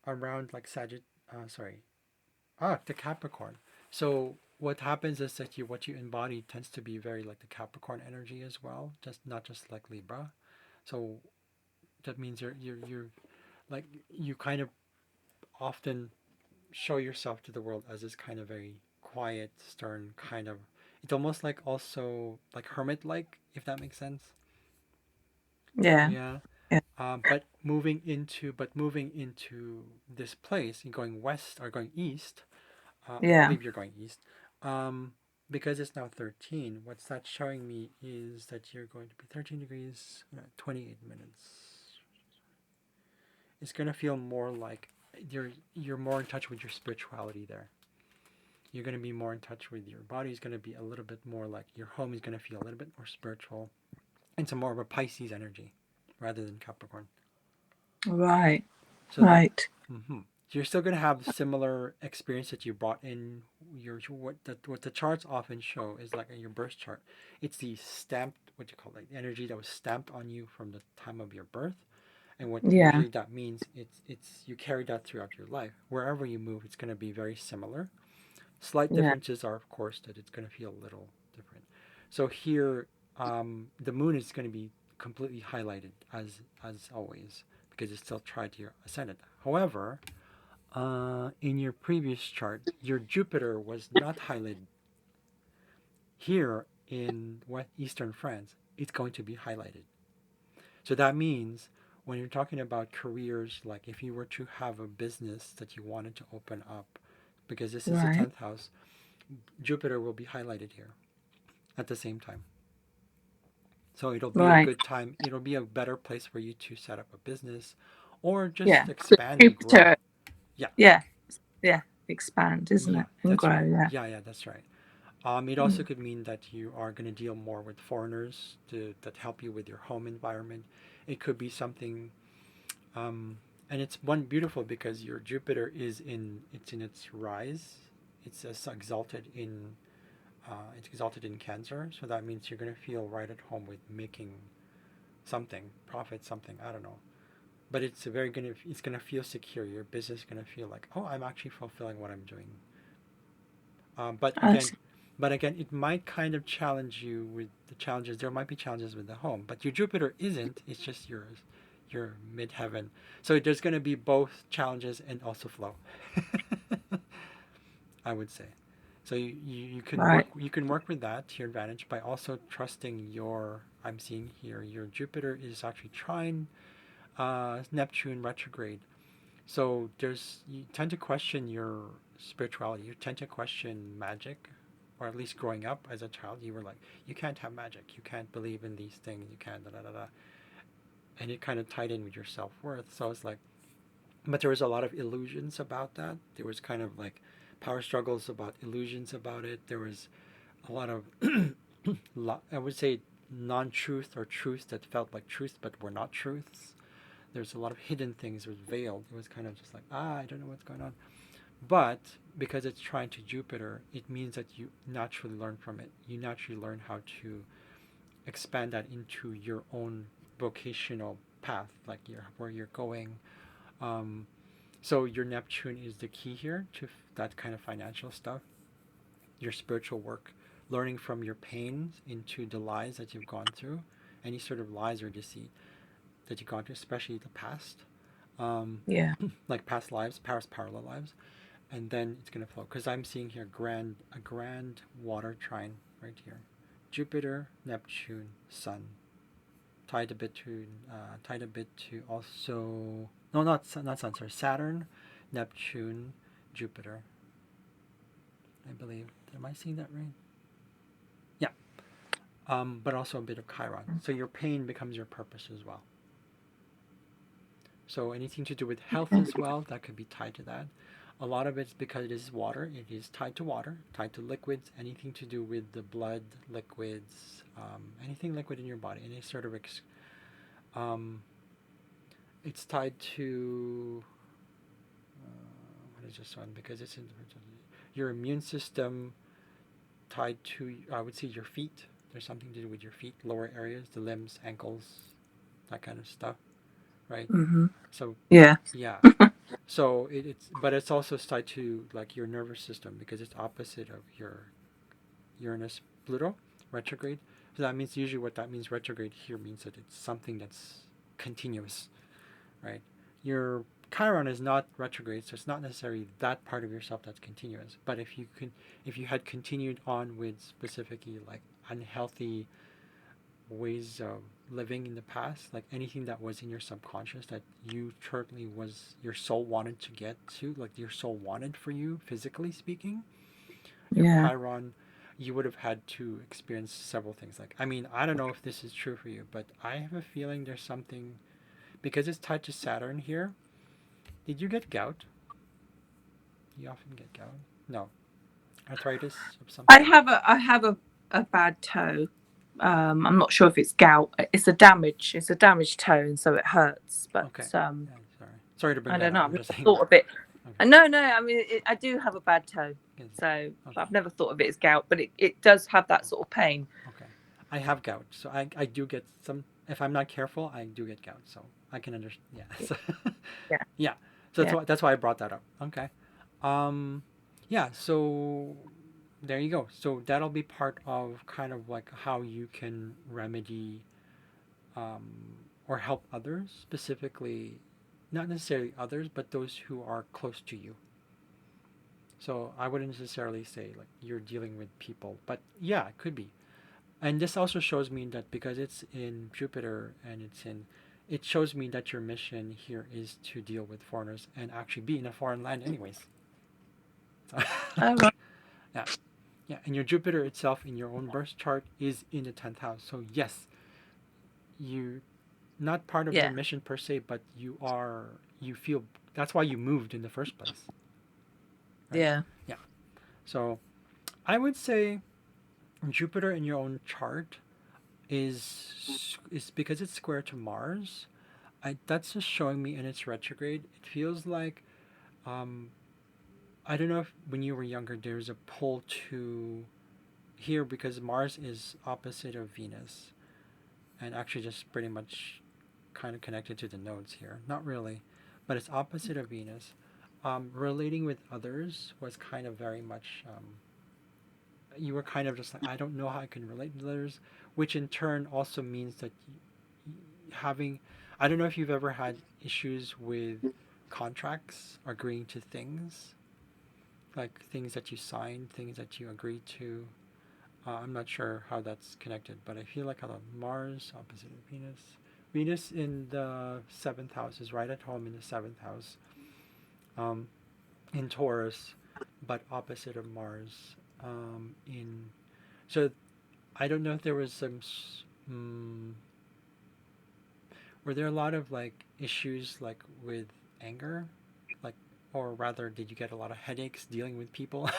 around like sorry. The Capricorn. So what happens is that what you embody tends to be very like the Capricorn energy as well, just not just like Libra. So that means you're like you kind of often show yourself to the world as this kind of very quiet, stern kind of. It's almost like also like hermit-like, if that makes sense. Yeah. Yeah. Yeah. But moving into this place, and going west or going east. I Yeah. believe you're going east. Um, because it's now 13. What's that showing me is that you're going to be 13 degrees, 28 minutes. It's going to feel more like you're more in touch with your spirituality there. You're going to be more in touch with your body. Is going to be a little bit more like your home is going to feel a little bit more spiritual. And some more of a Pisces energy rather than Capricorn. Right. So that, Right. mm-hmm. So you're still going to have similar experience that you brought in your what the charts often show is like in your birth chart. It's the stamped what you call it, like the energy that was stamped on you from the time of your birth, and what Yeah. usually that means it's you carry that throughout your life. Wherever you move, it's going to be very similar. Slight Yeah. differences are, of course, that it's going to feel a little different. So here, the moon is going to be completely highlighted as always because it's still tied to your ascendant. However, in your previous chart, your Jupiter was not highlighted. Here in Eastern France, it's going to be highlighted. So that means when you're talking about careers, like if you were to have a business that you wanted to open up, because this is the Right. 10th house, Jupiter will be highlighted here at the same time. So it'll be a Right. good time. It'll be a better place for you to set up a business or Yeah. just expand and grow. Jupiter. Yeah. Yeah. Yeah. Expand, isn't Yeah, it? And that's grow. right. Yeah. Yeah, that's right. It also Mm. could mean that you are going to deal more with foreigners that help you with your home environment. It could be something, and it's one beautiful because your Jupiter it's in its rise. It's exalted in Cancer, so that means you're going to feel right at home with making something, profit something. I don't know, but it's gonna feel secure. Your business is gonna feel like, oh, I'm actually fulfilling what I'm doing. But I again, see. it might kind of challenge you with the challenges. There might be challenges with the home, but your Jupiter isn't. It's just your midheaven. So there's going to be both challenges and also flow. I would say. So Right. you can work with that to your advantage by also trusting your. I'm seeing here your Jupiter is actually trine Neptune retrograde. So you tend to question your spirituality. You tend to question magic, or at least growing up as a child, you were like, you can't have magic. You can't believe in these things. You can't da da da da. And it kind of tied in with your self worth. So it's like, but there was a lot of illusions about that. There was kind of like power struggles about illusions about it. There was a lot of, I would say, non-truth or truths that felt like truth but were not truths. There's a lot of hidden things. It was veiled. It was kind of just like, I don't know what's going on. But because it's trying to Jupiter, it means that you naturally learn from it. You naturally learn how to expand that into your own vocational path, like where you're going. Um, so your Neptune is the key here to that kind of financial stuff, your spiritual work, learning from your pains into the lies that you've gone through, any sort of lies or deceit that you've gone through, especially the past, um, Yeah. like past lives, past parallel lives, and then it's going to flow. Because I'm seeing here a grand water trine right here, Jupiter, Neptune, Sun, tied a bit to also no not Sun, sorry, Saturn, Neptune, Jupiter. I believe. Am I seeing that right? Yeah. But also a bit of Chiron. So your pain becomes your purpose as well. So anything to do with health Yeah. as well, that could be tied to that. A lot of it's because it is water. It is tied to water, tied to liquids. Anything to do with the blood, liquids, anything liquid in your body, any sort of um, it's tied to what is this one? Because it's in your immune system, tied to I would say your feet. There's something to do with your feet, lower areas, the limbs, ankles, that kind of stuff, right? Mm-hmm. So Yeah. yeah, so but it's also tied to like your nervous system because it's opposite of your Uranus Pluto retrograde. So that means usually what that means retrograde here means that it's something that's continuous, right? Your Chiron is not retrograde, so it's not necessarily that part of yourself that's continuous. But if you had continued on with specifically like unhealthy ways of living in the past, like anything that was in your subconscious that you certainly was your soul wanted to get to, like your soul wanted for you, physically speaking, your Yeah. Chiron, you would have had to experience several things. Like, I mean, I don't know if this is true for you, but I have a feeling there's something because it's tied to Saturn here. Did you get gout? You often get gout? No. Arthritis of some sort? I have a bad toe. I'm not sure if it's gout. It's a damage. It's a damaged toe, and so it hurts. But Okay. Yeah, sorry. Sorry to bring I that don't up. know. I've I'm just never saying. thought of it. Okay. No, no. I mean, I do have a bad toe, Yes. so Okay. I've never thought of it as gout. But it does have that sort of pain. Okay. I have gout, so I do get some. If I'm not careful, I do get gout. So I can understand. Yeah. So, Yeah, yeah. So yeah. that's why I brought that up. Okay. Um, yeah. So there you go. So that'll be part of kind of like how you can remedy um, or help others, specifically, not necessarily others, but those who are close to you. So I wouldn't necessarily say like you're dealing with people, but yeah, it could be. And this also shows me that because it's in Jupiter and it shows me that your mission here is to deal with foreigners and actually be in a foreign land, anyways. So, Oh, right. yeah, yeah. And your Jupiter itself in your own birth chart is in the 10th house. So yes, you not part of your Yeah, mission per se, but you feel that's why you moved in the first place, right? yeah. Yeah. So I would say Jupiter in your own chart is because it's square to Mars. That's just showing me in its retrograde. It feels like um, I don't know if when you were younger there's a pull to here because Mars is opposite of Venus and actually just pretty much kind of connected to the nodes here. Not really, but it's opposite of Venus. Relating with others was kind of very much you were kind of just like I don't know how I can relate with others, which in turn also means that having I don't know if you've ever had issues with contracts, agreeing to things, like things that you sign, things that you agree to. I'm not sure how that's connected, but I feel like how Mars opposite of Venus. Venus in the seventh house is right at home in the seventh house, um, in Taurus, but opposite of Mars. In so I don't know if there was some. Were there a lot of like issues like with anger, like, or rather, did you get a lot of headaches dealing with people?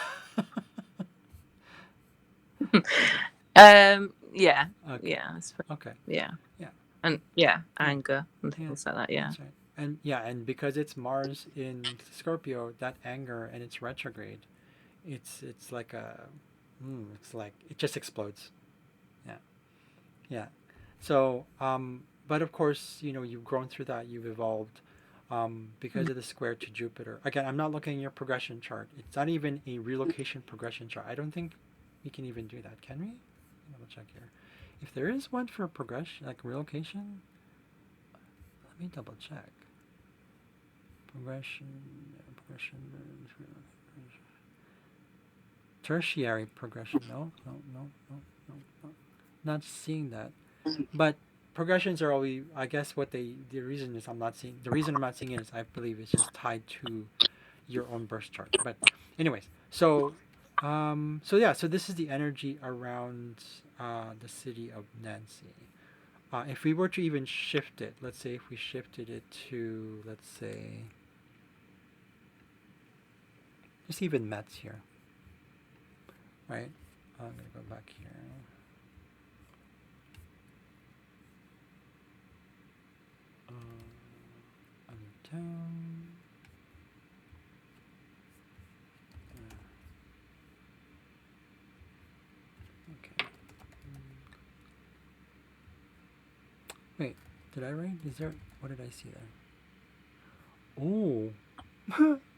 Yeah, Okay, yeah. okay, Yeah, yeah, and yeah, yeah, anger and yeah. things like that. Yeah, That's right. And yeah, and because it's Mars in Scorpio, that anger and it's retrograde, it's like it's like it just explodes. Yeah, yeah. So, but of course, you know, you've grown through that, you've evolved, because of the square to Jupiter. Again, I'm not looking at your progression chart. It's not even a relocation progression chart. I don't think we can even do that, can we? Double check here. If there is one for progression, like relocation, let me double check. Progression, progression, tertiary progression. No, no, no, no, no, no. Not seeing that. But progressions are always, I guess, what the reason is I'm not seeing. The reason I'm not seeing it is I believe it's just tied to your own birth chart. But, anyways, so yeah, so this is the energy around the city of Nancy. If we were to even shift it, let's say if we shifted it to, let's say, just even Mets here, right? I'm gonna go back here. Other town. Okay. Wait, did I write? Is there? What did I see there? Oh,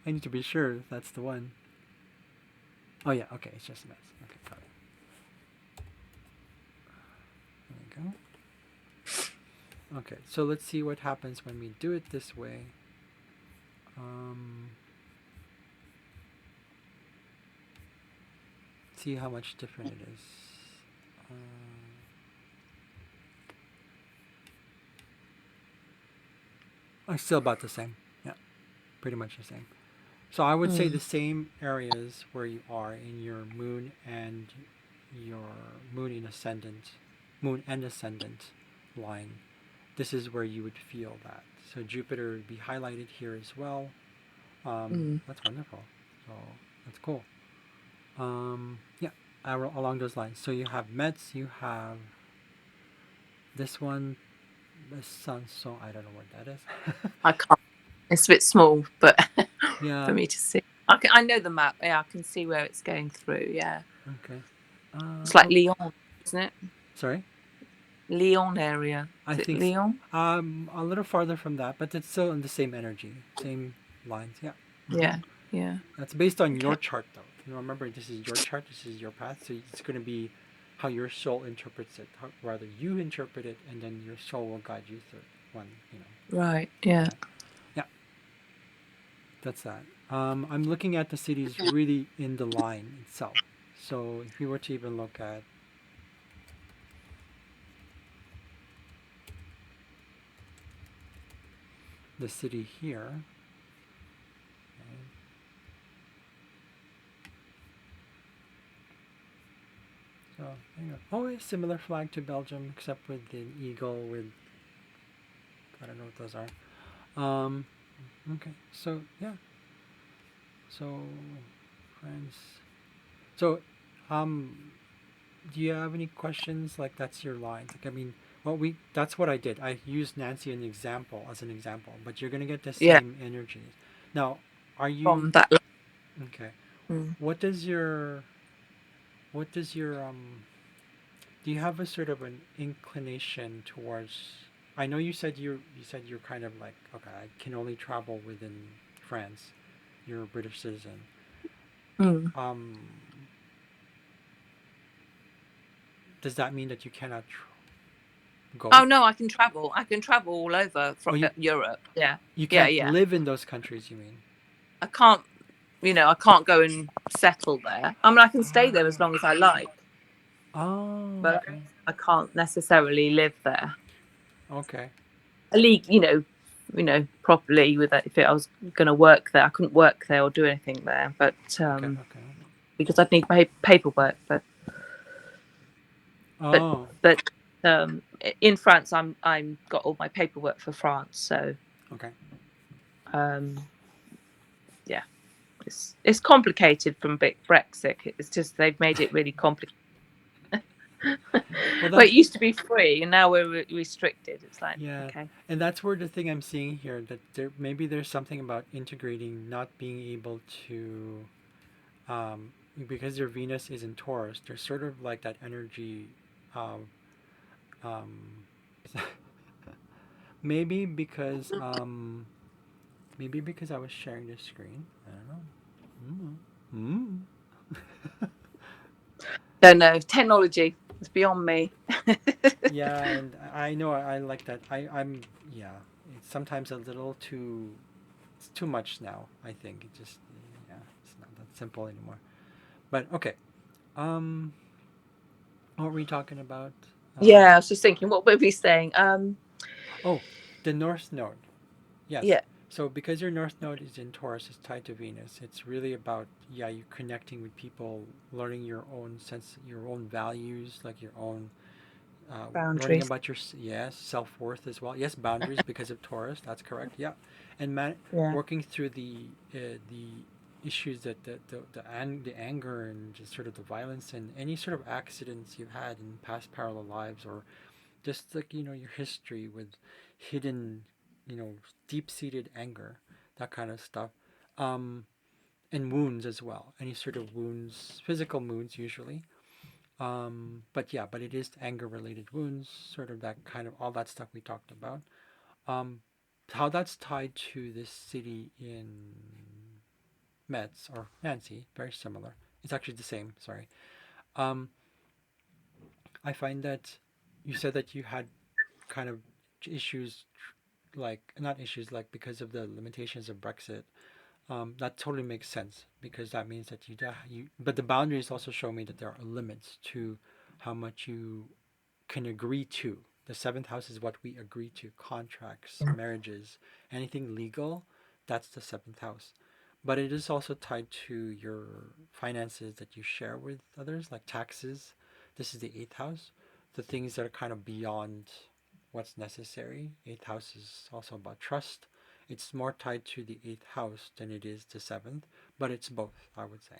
I need to be sure that's the one. Oh yeah, okay, it's just a mess. Okay, got it. There we go. Okay, so let's see what happens when we do it this way. Um, see how much different it is. Uh, still about the same. Yeah, pretty much the same. So I would say Mm. the same areas where you are in your your moon in ascendant, moon and ascendant line. This is where you would feel that. So Jupiter would be highlighted here as well. Mm. That's wonderful. So that's cool. Yeah, along those lines. So you have Mets, you have this one. This sounds so. I don't know what that is. I can't. It's a bit small, but for Yeah. me to see, I know the map. Yeah, I can see where it's going through. Yeah, Okay. it's like Oh, Lyon, isn't it? sorry. Lyon area. I Is it think Lyon? a little farther from that, but it's still in the same energy, same lines. Yeah. Yeah, yeah. That's based on your Okay. chart, though. You know, remember, this is your chart. This is your path. So it's going to be how your soul interprets it. How, rather, you interpret it, and then your soul will guide you through it. One, you know. Right. Yeah. Yeah. Yeah. That's that. I'm looking at the cities really in the line itself. So if we were to even look at the city here, okay, so there you go. Oh, a similar flag to Belgium, except with the eagle with I don't know what those are. Um, okay, so yeah, so France. So, um, do you have any questions? Like that's your lines. Like I mean, that's what I did. I used Nancy as an example, but you're gonna get the Yeah. same energies. Now, are you From that. okay? Mm. What does your what does your do you have a sort of an inclination towards I know you said you're kind of like okay, I can only travel within France. You're a British citizen. Mm. Um, does that mean that you cannot Oh go? no, I can travel. I can travel all over Oh, from Europe. Yeah. you Yeah. can't Yeah. live in those countries. You mean? I can't. I can't go and settle there. I mean, I can stay there as Ah, long as I like, oh, but okay, I can't necessarily live there. okay, A league, properly with it. If I was going to work there, I couldn't work there or do anything there, but okay, okay. because I'd need paperwork. But Oh, but in France, I'm got all my paperwork for France, so okay. um, yeah, it's complicated from big Brexit. It's just they've made it really complicated. Well, Well, that's it used to be free, and now we're restricted. It's like yeah, okay, and that's where the thing I'm seeing here that maybe there's something about integrating not being able to um, because your Venus is in Taurus. There's sort of like that energy of um, maybe because maybe because I was sharing the screen. I don't know. Mm. Mm. don't know technology. It's beyond me. Yeah, and I know I like that. I'm yeah. It's sometimes a little too. It's too much now. I think it just yeah. It's not that simple anymore. But okay. Um, what were we talking about? Yeah, I was just thinking, what were we saying? Oh, the North Node. Yes. Yeah, So because your North Node is in Taurus, it's tied to Venus. It's really about yeah, you connecting with people, learning your own sense, your own values, like your own learning boundaries. about your yes self worth as well. Yes, boundaries because of Taurus. That's correct. Yeah, and Yeah, working through the issues that the anger and just sort of the violence and any sort of accidents you've had in past parallel lives or just like your history with hidden you know deep seated anger, that kind of stuff. Um, and wounds as well. Any sort of wounds, physical wounds usually, but yeah, but it is anger related wounds, sort of that kind of all that stuff we talked about. Um, how that's tied to this city in Metz or Nancy, very similar. It's actually the same, sorry. Um, I find that you said that you had kind of issues like not issues, like because of the limitations of Brexit, that totally makes sense because that means that you but the boundaries also show me that there are limits to how much you can agree to. The seventh house is what we agree to: contracts, marriages, anything legal. That's the seventh house. But it is also tied to your finances that you share with others, like taxes. This is the eighth house. The things that are kind of beyond what's necessary. Eighth house is also about trust. It's more tied to the eighth house than it is the seventh, but it's both, I would say.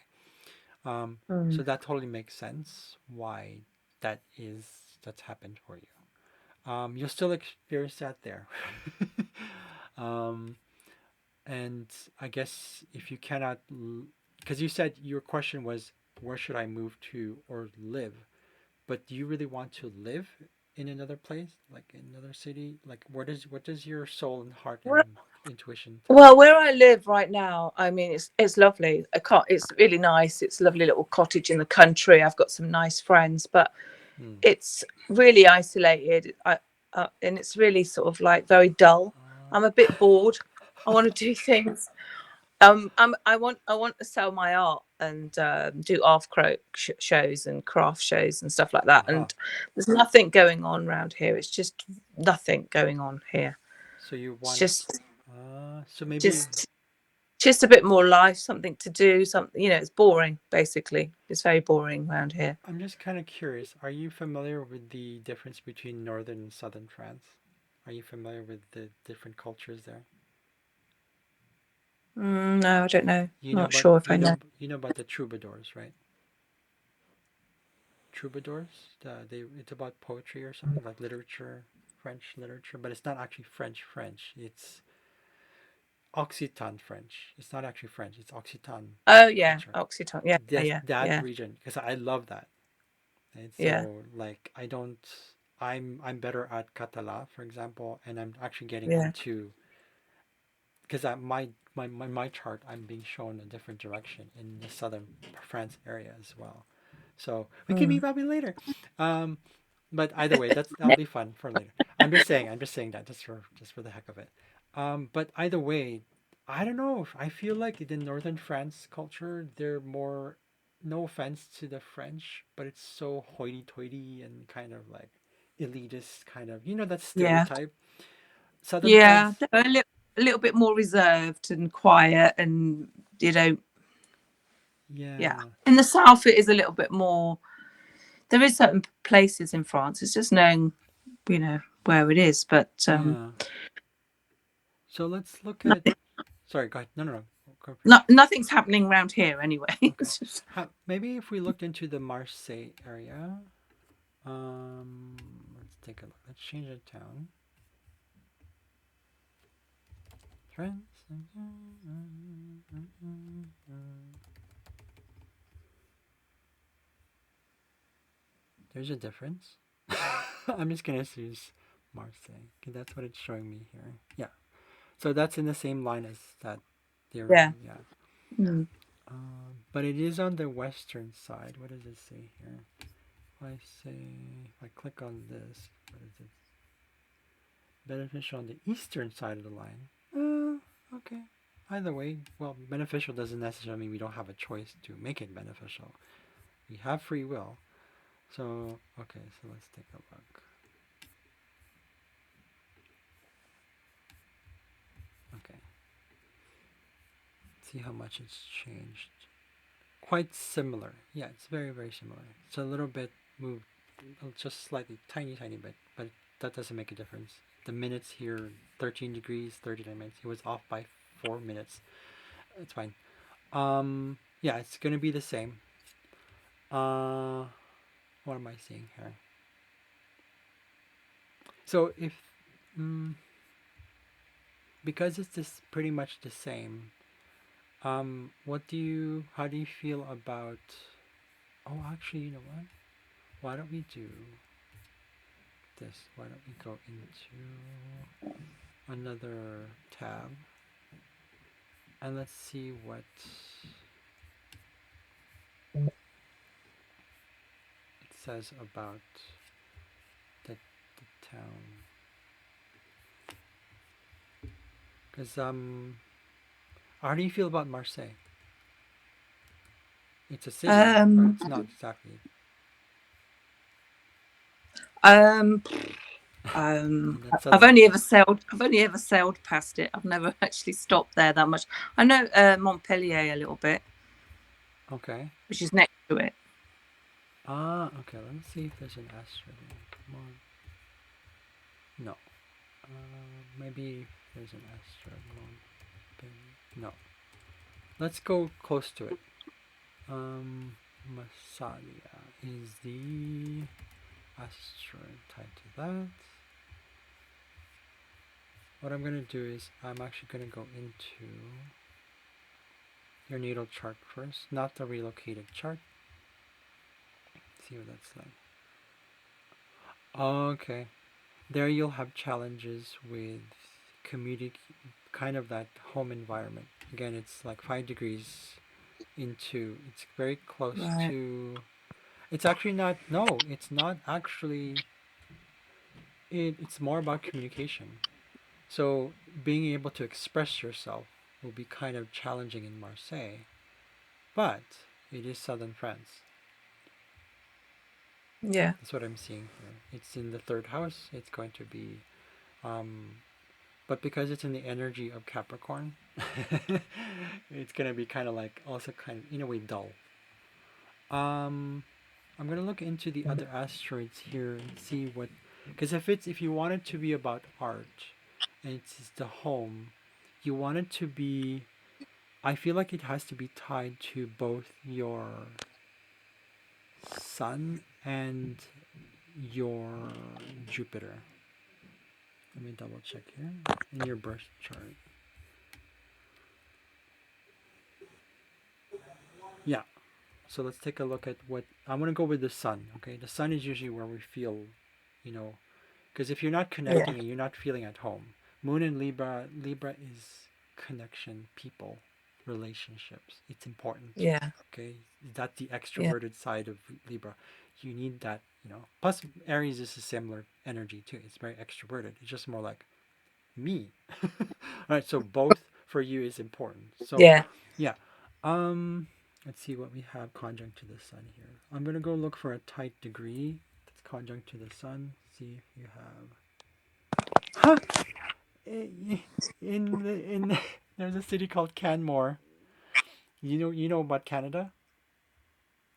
So Mm. that totally makes sense why that is that's happened for you. You'll still experience that there. um, and I guess if you cannot, because you said your question was, where should I move to or live? But do you really want to live in another place, like in another city? Like, what does your soul and heart Well, and intuition tell you? well, where I live right now, I mean, it's lovely. It's really nice. It's a lovely little cottage in the country. I've got some nice friends, but Hmm. it's really isolated. And it's really sort of like very dull. I'm a bit bored. I want to do things. I want to sell my art and do art shows and craft shows and stuff like that. Aha. And there's nothing going on around here. It's just nothing going on here. So you It's want, just so maybe just just a bit more life, something to do. Something, it's boring. Basically, it's very boring around here. I'm just kind of curious. Are you familiar with the difference between northern and southern France? Are you familiar with the different cultures there? No, I don't know. Not sure if I know. You know about the troubadours, right? Troubadours. It's about poetry or something like literature, French literature, but it's not actually French French. It's Occitan French. It's not actually French. It's Occitan Oh yeah, culture. Occitan. Yeah, Yes, yeah, that yeah, region because I love that. And yeah, so like I don't. I'm better at Catala, for example, and I'm actually getting yeah. into because my chart I'm being shown a different direction in the southern France area as well. So we can Mm. meet probably later. Um, but either way, that'll be fun for later. I'm just saying that just for the heck of it. But either way, I don't know. I feel like the northern France culture, they're more. No offense to the French, but it's so hoity-toity and kind of like elitist, kind of that Yeah, stereotype. Southern yeah. France, They're a little bit more reserved and quiet, and you know, yeah. yeah, In the south, it is a little bit more. There is certain places in France. It's just knowing, where it is. But yeah. So let's look at. nothing, Sorry, go ahead. No, no, no. Go finish. nothing's happening around here anyway. Okay. Maybe if we looked into the Marseille area, um, let's take a look. Let's change the town. France. There's a difference. I'm just gonna use Marseille. Okay, that's what it's showing me here. Yeah. So that's in the same line as that area. Yeah. Yeah. Mm. But it is on the western side. What does it say here? If I click on this, what is it? Beneficial on the eastern side of the line. Okay. Either way, well, beneficial doesn't necessarily mean we don't have a choice to make it beneficial. We have free will. So, okay, so let's take a look. Okay. See how much it's changed. Quite similar. Yeah, it's very, very similar. It's a little bit moved, just slightly, tiny, tiny bit, but that doesn't make a difference. The minutes here, 13 degrees, 39 minutes. It was off by 4 minutes. It's fine. Yeah, it's gonna be the same. Uh, what am I seeing here? So if, mm, because it's this pretty much the same, how do you feel about, oh, actually, you know what? Why don't we do this? Why don't we go into another tab and let's see what it says about the town. Because how do you feel about Marseille? It's a city, but Um, it's not exactly. um, And that's I've southern only ever France. sailed. I've only ever sailed past it. I've never actually stopped there that much. I know Montpellier a little bit, Okay. which is next to it. Ah, okay. Let me see if there's an asteroid. Come on. No. Maybe there's an asteroid. No. Let's go close to it. Massalia is the asteroid tied to that. What I'm going to do is I'm actually going to go into your natal chart first, not the relocated chart. See what that's like. Okay. There you'll have challenges with community, kind of that home environment. Again, it's like 5 degrees into, it's very close Right. to, it's actually not, no, it's not actually, it's more about communication. So being able to express yourself will be kind of challenging in Marseille, but it is southern France. Yeah. That's what I'm seeing here. It's in the third house. It's going to be, um, but because it's in the energy of Capricorn, it's gonna be kind of like also kind of in a way dull. Um, I'm gonna look into the other asteroids here and see what, because if you want it to be about art, and it's the home, you want it to be. I feel like it has to be tied to both your sun and your Jupiter. Let me double check here in your birth chart. Yeah. So let's take a look at what I'm gonna go with the sun. Okay, the sun is usually where we feel, you know, because if you're not Yeah. connecting and you're not feeling at home, Moon in Libra. Libra is connection, people, relationships. It's important. Yeah. Okay, that's the Yeah. extroverted side of Libra. You need that, you know. Plus, Aries is a similar energy too. It's very extroverted. It's just more like me. All right, so both for you is important. So, Yeah. yeah. Um, let's see what we have conjunct to the sun here. I'm gonna go look for a tight degree that's conjunct to the sun. See if you have. Huh? In there's a city called Canmore. You know about Canada?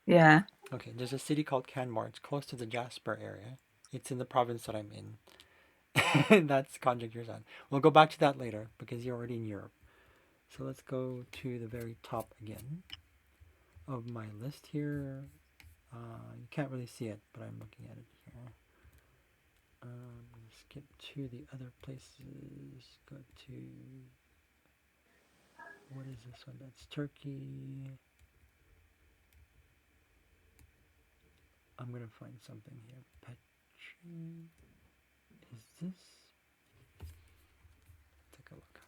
Yeah. Okay, there's a city called Canmore. It's close to the Jasper area. It's in the province that I'm in. That's conjunct your sun. We'll go back to that later because you're already in Europe. So let's go to the very top again of my list here. You can't really see it, but I'm looking at it here. Skip to the other places. Go to, what is this one? That's Turkey. I'm gonna find something here. Petri. Is this? Take a look.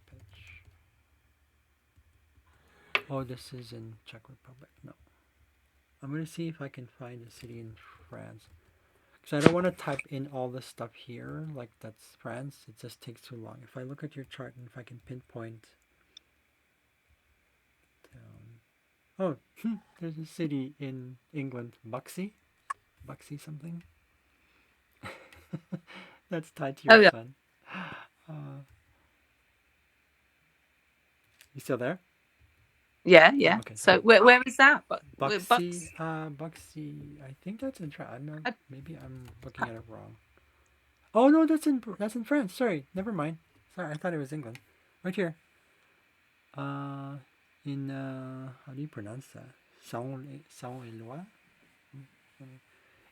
Petri. Oh, this is in Czech Republic. No. I'm gonna see if I can find a city in France. Because I don't want to type in all this stuff here, like that's France. It just takes too long. If I look at your chart and if I can pinpoint down. Oh, there's a city in England, Buxy. Buxy something. That's tied to your Oh yeah. sun. Uh, you still there? Yeah. Yeah. Okay, So sorry. where is that? But Buxy, Bucks. Buxy. I think that's in France. I, Maybe I'm looking at it wrong. Oh no, that's in France. Sorry, never mind. Sorry, I thought it was England. Right here. Uh, in how do you pronounce that? Saint-Éloi.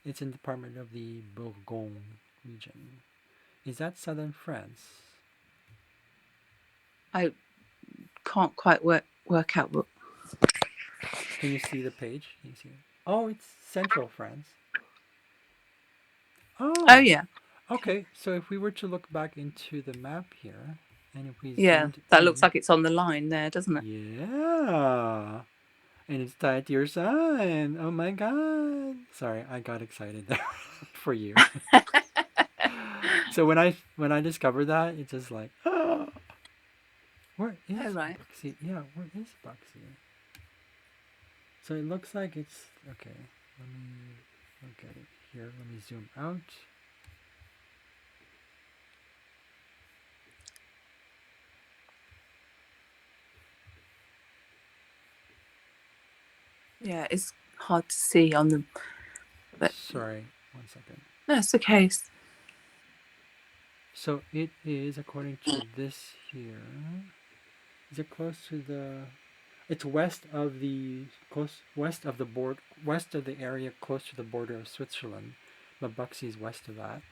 It's in the department of the Bourgogne region. Is that southern France? I can't quite work out. Can you see the page? Can you see it? Oh, it's central France. Oh Oh, yeah. okay. So if we were to look back into the map here, and if we Yeah. zoomed That looks in, like it's on the line there, doesn't it? yeah, and it's tied to your sign. Oh my God! Sorry, I got excited there for you. So when I discovered that, it's just like, oh. Where is Oh, right. Buxy? Yeah, where is Buxy? So it looks like it's okay. Let me look at it here. Let me zoom out. Yeah, it's hard to see on the. But Sorry, 1 second. no, it's okay. So it is according to this here. Is it close to the? It's west of the west of the area close to the border of Switzerland, but Buxy is west of that.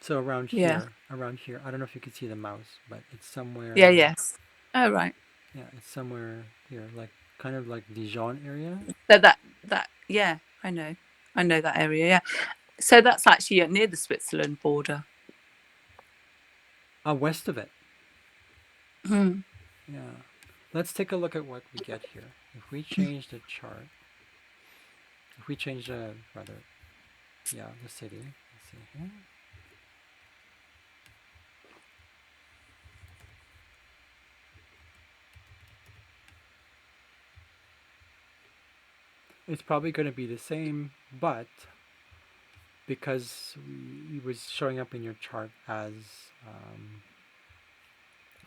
So Yeah. around here. I don't know if you can see the mouse, but it's somewhere. Yeah. Yes. Oh, right. Yeah, it's somewhere here, like kind of like Dijon area. So that yeah, I know that area. Yeah. So that's actually near the Switzerland border. West of it. Hmm. Yeah. Let's take a look at what we get here. If we change the chart, if we change the rather, yeah, the city. Let's see here. It's probably going to be the same, but because it was showing up in your chart as um,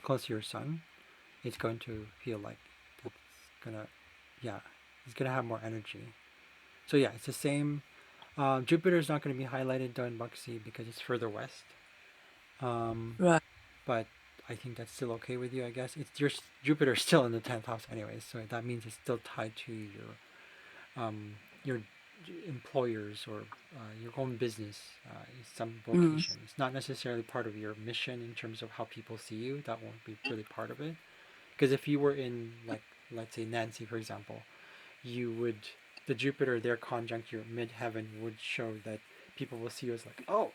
close to your sun, it's going to feel like that's gonna, yeah, it's gonna have more energy. So yeah, it's the same. Jupiter is not going to be highlighted though in Buxy because it's further west. Um, Right. but I think that's still okay with you. I guess it's your Jupiter's still in the 10th house anyway, so that means it's still tied to your employers or your own business in some Mm. vocation. It's not necessarily part of your mission in terms of how people see you. That won't be really part of it. Because if you were in, like, let's say Nancy, for example, you would, the Jupiter there conjunct your midheaven would show that people will see you as like, oh,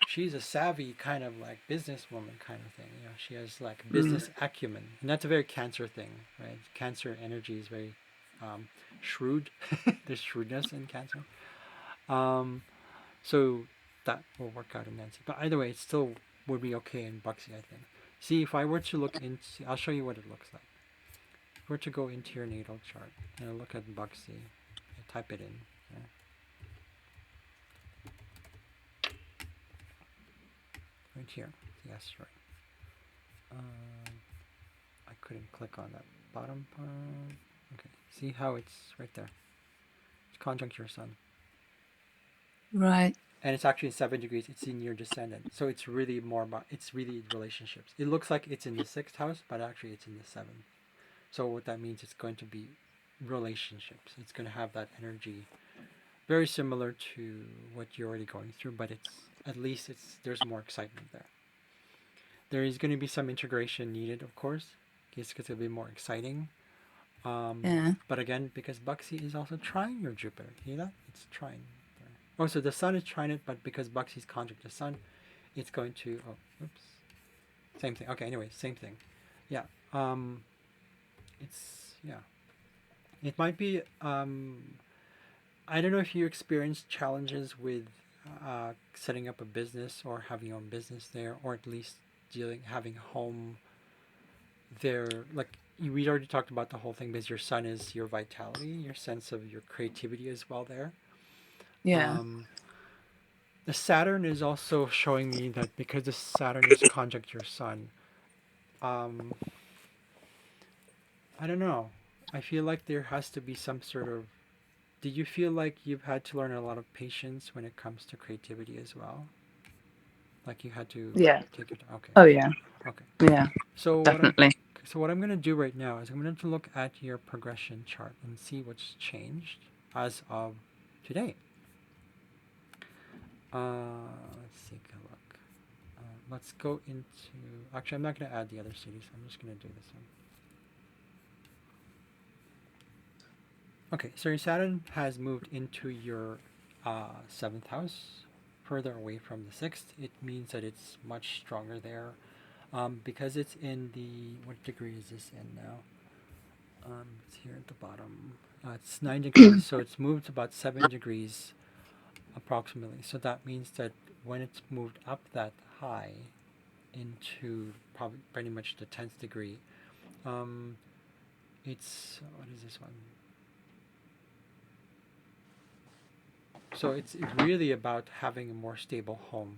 she's a savvy kind of like businesswoman kind of thing. You know, she has like Mm. business acumen, and that's a very Cancer thing, right? Cancer energy is very um, shrewd. There's shrewdness in Cancer. Um, so that will work out in Nancy. But either way, it still would be okay in Buxy, I think. See, if I were to look into, I'll show you what it looks like. If I were to go into your natal chart and I look at Buxy, I type it in. Yeah. Right here. Yes, right. I couldn't click on that bottom part. Okay, see how it's right there. It's conjunct your sun. Right. And it's actually 7 degrees. It's in your descendant. So it's really more about, it's really relationships. It looks like it's in the 6th house, but actually it's in the 7th. So what that means, it's going to be relationships. It's going to have that energy very similar to what you're already going through, but it's, at least it's, there's more excitement there. There is going to be some integration needed, of course. It's going to be more exciting. Yeah. But again, because Buxy is also trying your Jupiter. You know that? It's trying. Oh, so the Sun is trying it, but because Buxy's conjunct the Sun, it's going to. Oh, oops. Same thing. Okay. Anyway, same thing. Yeah. It's yeah. It might be. I don't know if you experienced challenges with setting up a business or having your own business there, or at least having home there. Like we already talked about the whole thing because your sun is your vitality, your sense of your creativity as well there. Yeah. Um, the Saturn is also showing me that because the Saturn is conjunct your sun, um, I don't know. I feel like there has to be some sort of. Did you feel like you've had to learn a lot of patience when it comes to creativity as well? Like you had to Yeah. take your time. Okay, Oh yeah. okay. Yeah. So what I'm Definitely. so what I'm gonna do right now is I'm going to look at your progression chart and see what's changed as of today. Let's take a look. Let's go into. Actually, I'm not going to add the other cities. I'm just going to do this one. Okay, so your Saturn has moved into your 7th house, further away from the 6th. It means that it's much stronger there. Because it's in the. What degree is this in now? It's here at the bottom. It's 9 degrees, so it's moved about 7 degrees approximately. So that means that when it's moved up that high, into probably pretty much the 10th degree. Um, it's what is this one? So it's really about having a more stable home.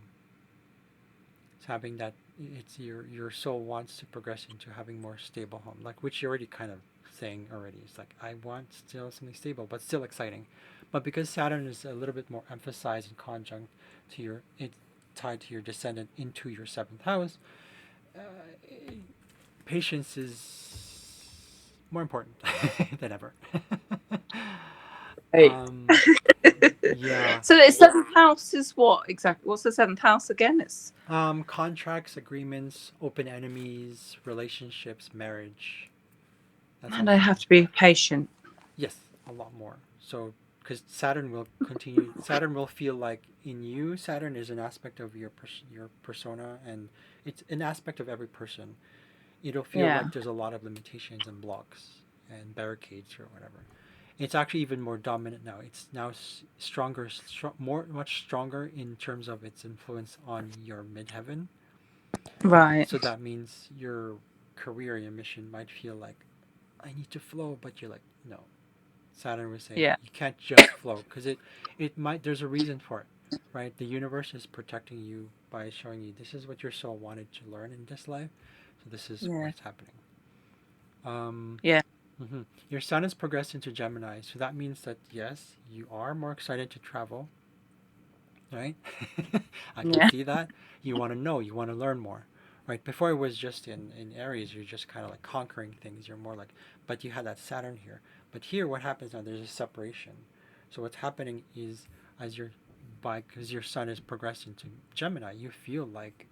It's having that it's your soul wants to progress into having more stable home, like which you're already kind of saying already. It's like I want still something stable, but still exciting. But because Saturn is a little bit more emphasized and conjunct to your it tied to your descendant into your seventh house, uh, patience is more important than ever. Right. Yeah. So the seventh house is what exactly? What's the seventh house again? It's Contracts, agreements, open enemies, relationships, marriage. That's and I also have to be patient. yes, a lot more. So because Saturn will continue, Saturn will feel like in you. Saturn is an aspect of your persona, and it's an aspect of every person. It'll feel Yeah. like there's a lot of limitations and blocks and barricades or whatever. It's actually even more dominant now. It's now stronger, much stronger in terms of its influence on your midheaven. Right. So that means your career, your mission might feel like I need to flow, but you're like, no. Saturn was saying Yeah. you can't just flow because it might. There's a reason for it, right? The universe is protecting you by showing you this is what your soul wanted to learn in this life, so this is Yeah. what's happening. Um, Yeah. Your sun has progressed into Gemini, so that means that yes, you are more excited to travel, right? I can Yeah. see that. You want to know, you want to learn more, right? Before it was just in Aries, you're just kind of like conquering things. You're more like, but you had that Saturn here. But here, what happens now? There's a separation. So what's happening is as you're because your sun is progressed into Gemini, you feel like,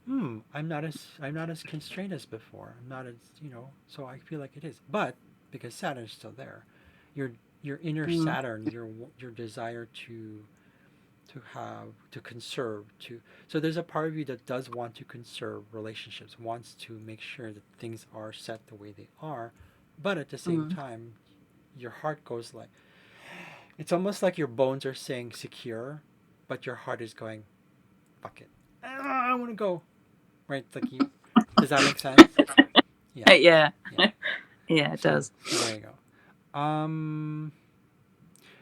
I'm not as constrained as before. I'm not as So I feel like it is, but because Saturn is still there, your your inner Mm. Saturn, your desire to have to conserve to so there's a part of you that does want to conserve relationships, wants to make sure that things are set the way they are, but at the same Mm. time your heart goes like it's almost like your bones are saying secure, but your heart is going fuck it, I want to go, right? Like you, does that make sense? Yeah. Yeah. Yeah. Yeah, it So does. there you go.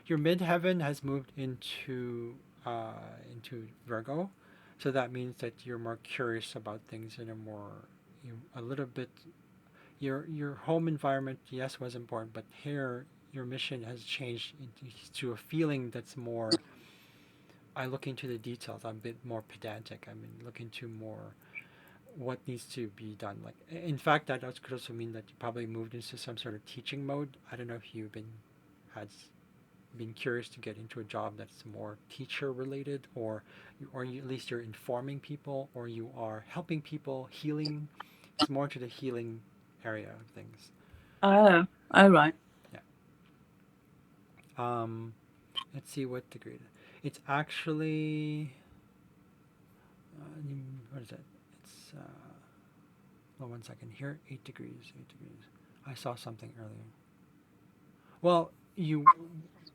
Your midheaven has moved into Virgo, so that means that you're more curious about things in a more a little bit. Your home environment, yes, was important, but here your mission has changed to a feeling that's more. I look into the details. I'm a bit more pedantic. I mean, look into more what needs to be done. Like, in fact, that could also mean that you probably moved into some sort of teaching mode. I don't know if you've had been curious to get into a job that's more teacher related, or at least you're informing people, or you are helping people, healing. It's more to the healing area of things. Oh. Oh, right. Yeah. Um, let's see what degree. It's actually what is it? It's well, 1 second here. 8 degrees. 8 degrees. I saw something earlier. Well, you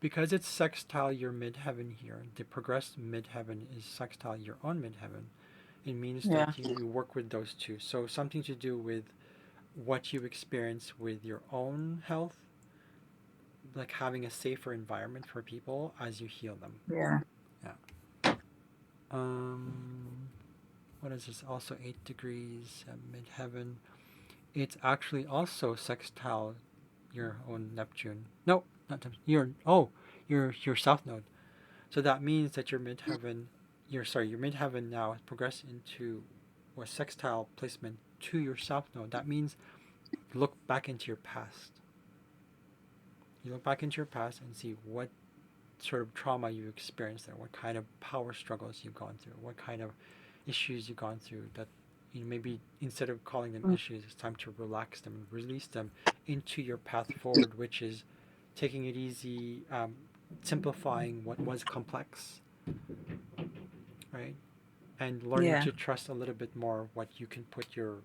because it's sextile your midheaven here. The progressed midheaven is sextile your own midheaven. It means Yeah. that you work with those two. So something to do with what you experience with your own health, like having a safer environment for people as you heal them. Yeah. Yeah. What is this? Also 8 degrees at midheaven. It's actually also sextile your own Neptune. No, not Neptune. Your south node. So that means that your midheaven, your midheaven now has progressed into a sextile placement to your south node. That means look back into your past. You look back into your past and see what sort of trauma you experienced there, what kind of power struggles you've gone through, what kind of issues you've gone through that maybe instead of calling them Mm. issues, it's time to relax them and release them into your path forward, which is taking it easy, simplifying what was complex, right? And learning Yeah. to trust a little bit more what you can put your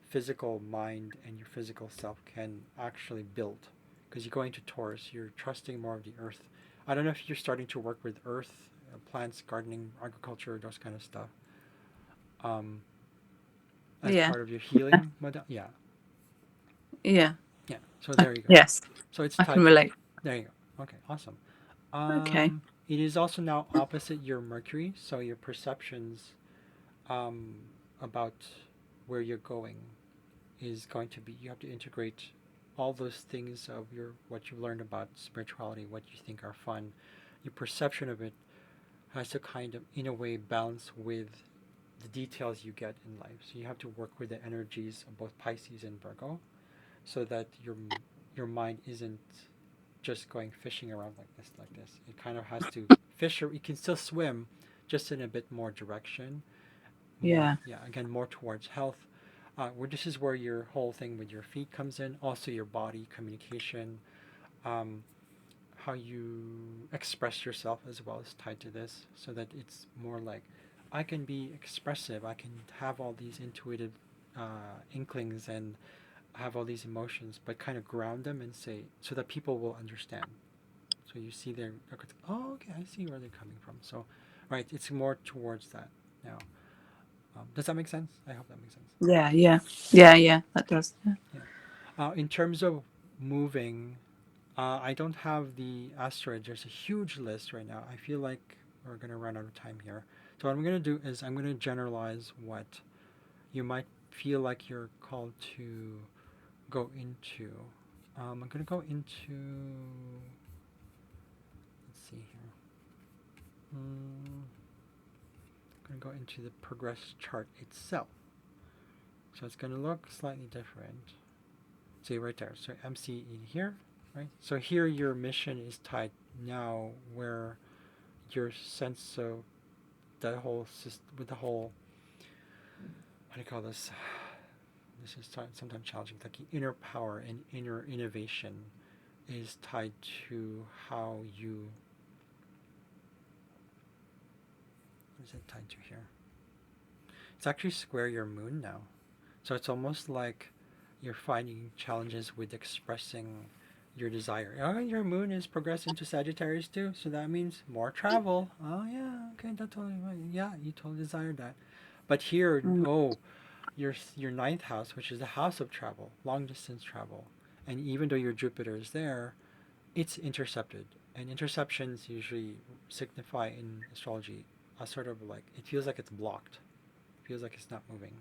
physical mind and your physical self can actually build. Because you're going to Taurus, you're trusting more of the earth. I don't know if you're starting to work with earth, plants, gardening, agriculture, those kind of stuff. Um, as Yeah. part of your healing model. Yeah. Yeah. Yeah. So there you go. Yes, So it's I can tied to. relate. There you go. Okay. Awesome. Okay. It is also now opposite your Mercury, so your perceptions um, about where you're going is going to be. You have to integrate all those things of your what you learned about spirituality, what you think are fun. Your perception of it has to kind of, in a way, balance with the details you get in life. So you have to work with the energies of both Pisces and Virgo, so that your mind isn't just going fishing around like this, like this. It kind of has to fish, or you can still swim, just in a bit more direction. More, Yeah. yeah, again, more towards health. Where this is where your whole thing with your feet comes in. Also, your body communication, um, how you express yourself as well is tied to this, so that it's more like I can be expressive. I can have all these intuitive inklings and have all these emotions, but kind of ground them and say so that people will understand. So you see their, oh, okay, I see where they're coming from. So, right, it's more towards that now. Does that make sense? I hope that makes sense. Yeah. Yeah. Yeah. Yeah. That does. Yeah. Yeah. In terms of moving, I don't have the asteroid. There's a huge list right now. I feel like we're going to run out of time here. So what I'm going to do is I'm going to generalize what you might feel like you're called to go into. I'm going to go into, let's see here. I'm going to go into the progress chart itself. So it's going to look slightly different. See right there. So MC in here, right? So here your mission is tied now where your sense of the whole system, with the whole, what do you call this? This is sometimes challenging. Like inner power and inner innovation is tied to how you. What is it tied to here? It's actually square your moon now. So it's almost like you're finding challenges with expressing your desire. Oh, your moon is progressing to Sagittarius too, so that means more travel. Oh yeah, okay, that totally right. Yeah, you totally desire that. But here, Mm. oh, your ninth house, which is the house of travel, long distance travel, and even though your Jupiter is there, it's intercepted, and interceptions usually signify in astrology a sort of like it feels like it's blocked, it feels like it's not moving.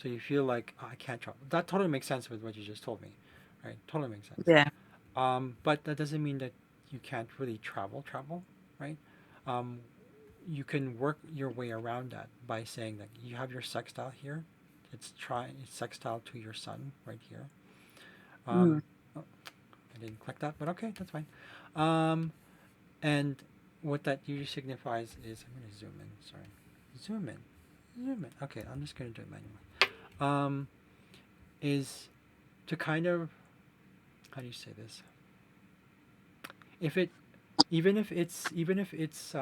So you feel like oh, I can't travel. That totally makes sense with what you just told me, right? Totally makes sense. Yeah. But that doesn't mean that you can't really travel, right? Um, you can work your way around that by saying that you have your sextile here. It's sextile to your sun right here. Mm. Oh, I didn't click that, but okay, that's fine. Um, and what that usually signifies is I'm gonna zoom in. Sorry, zoom in, zoom in. Okay, I'm just gonna do it manually. Is to kind of, how do you say this? If it even if it's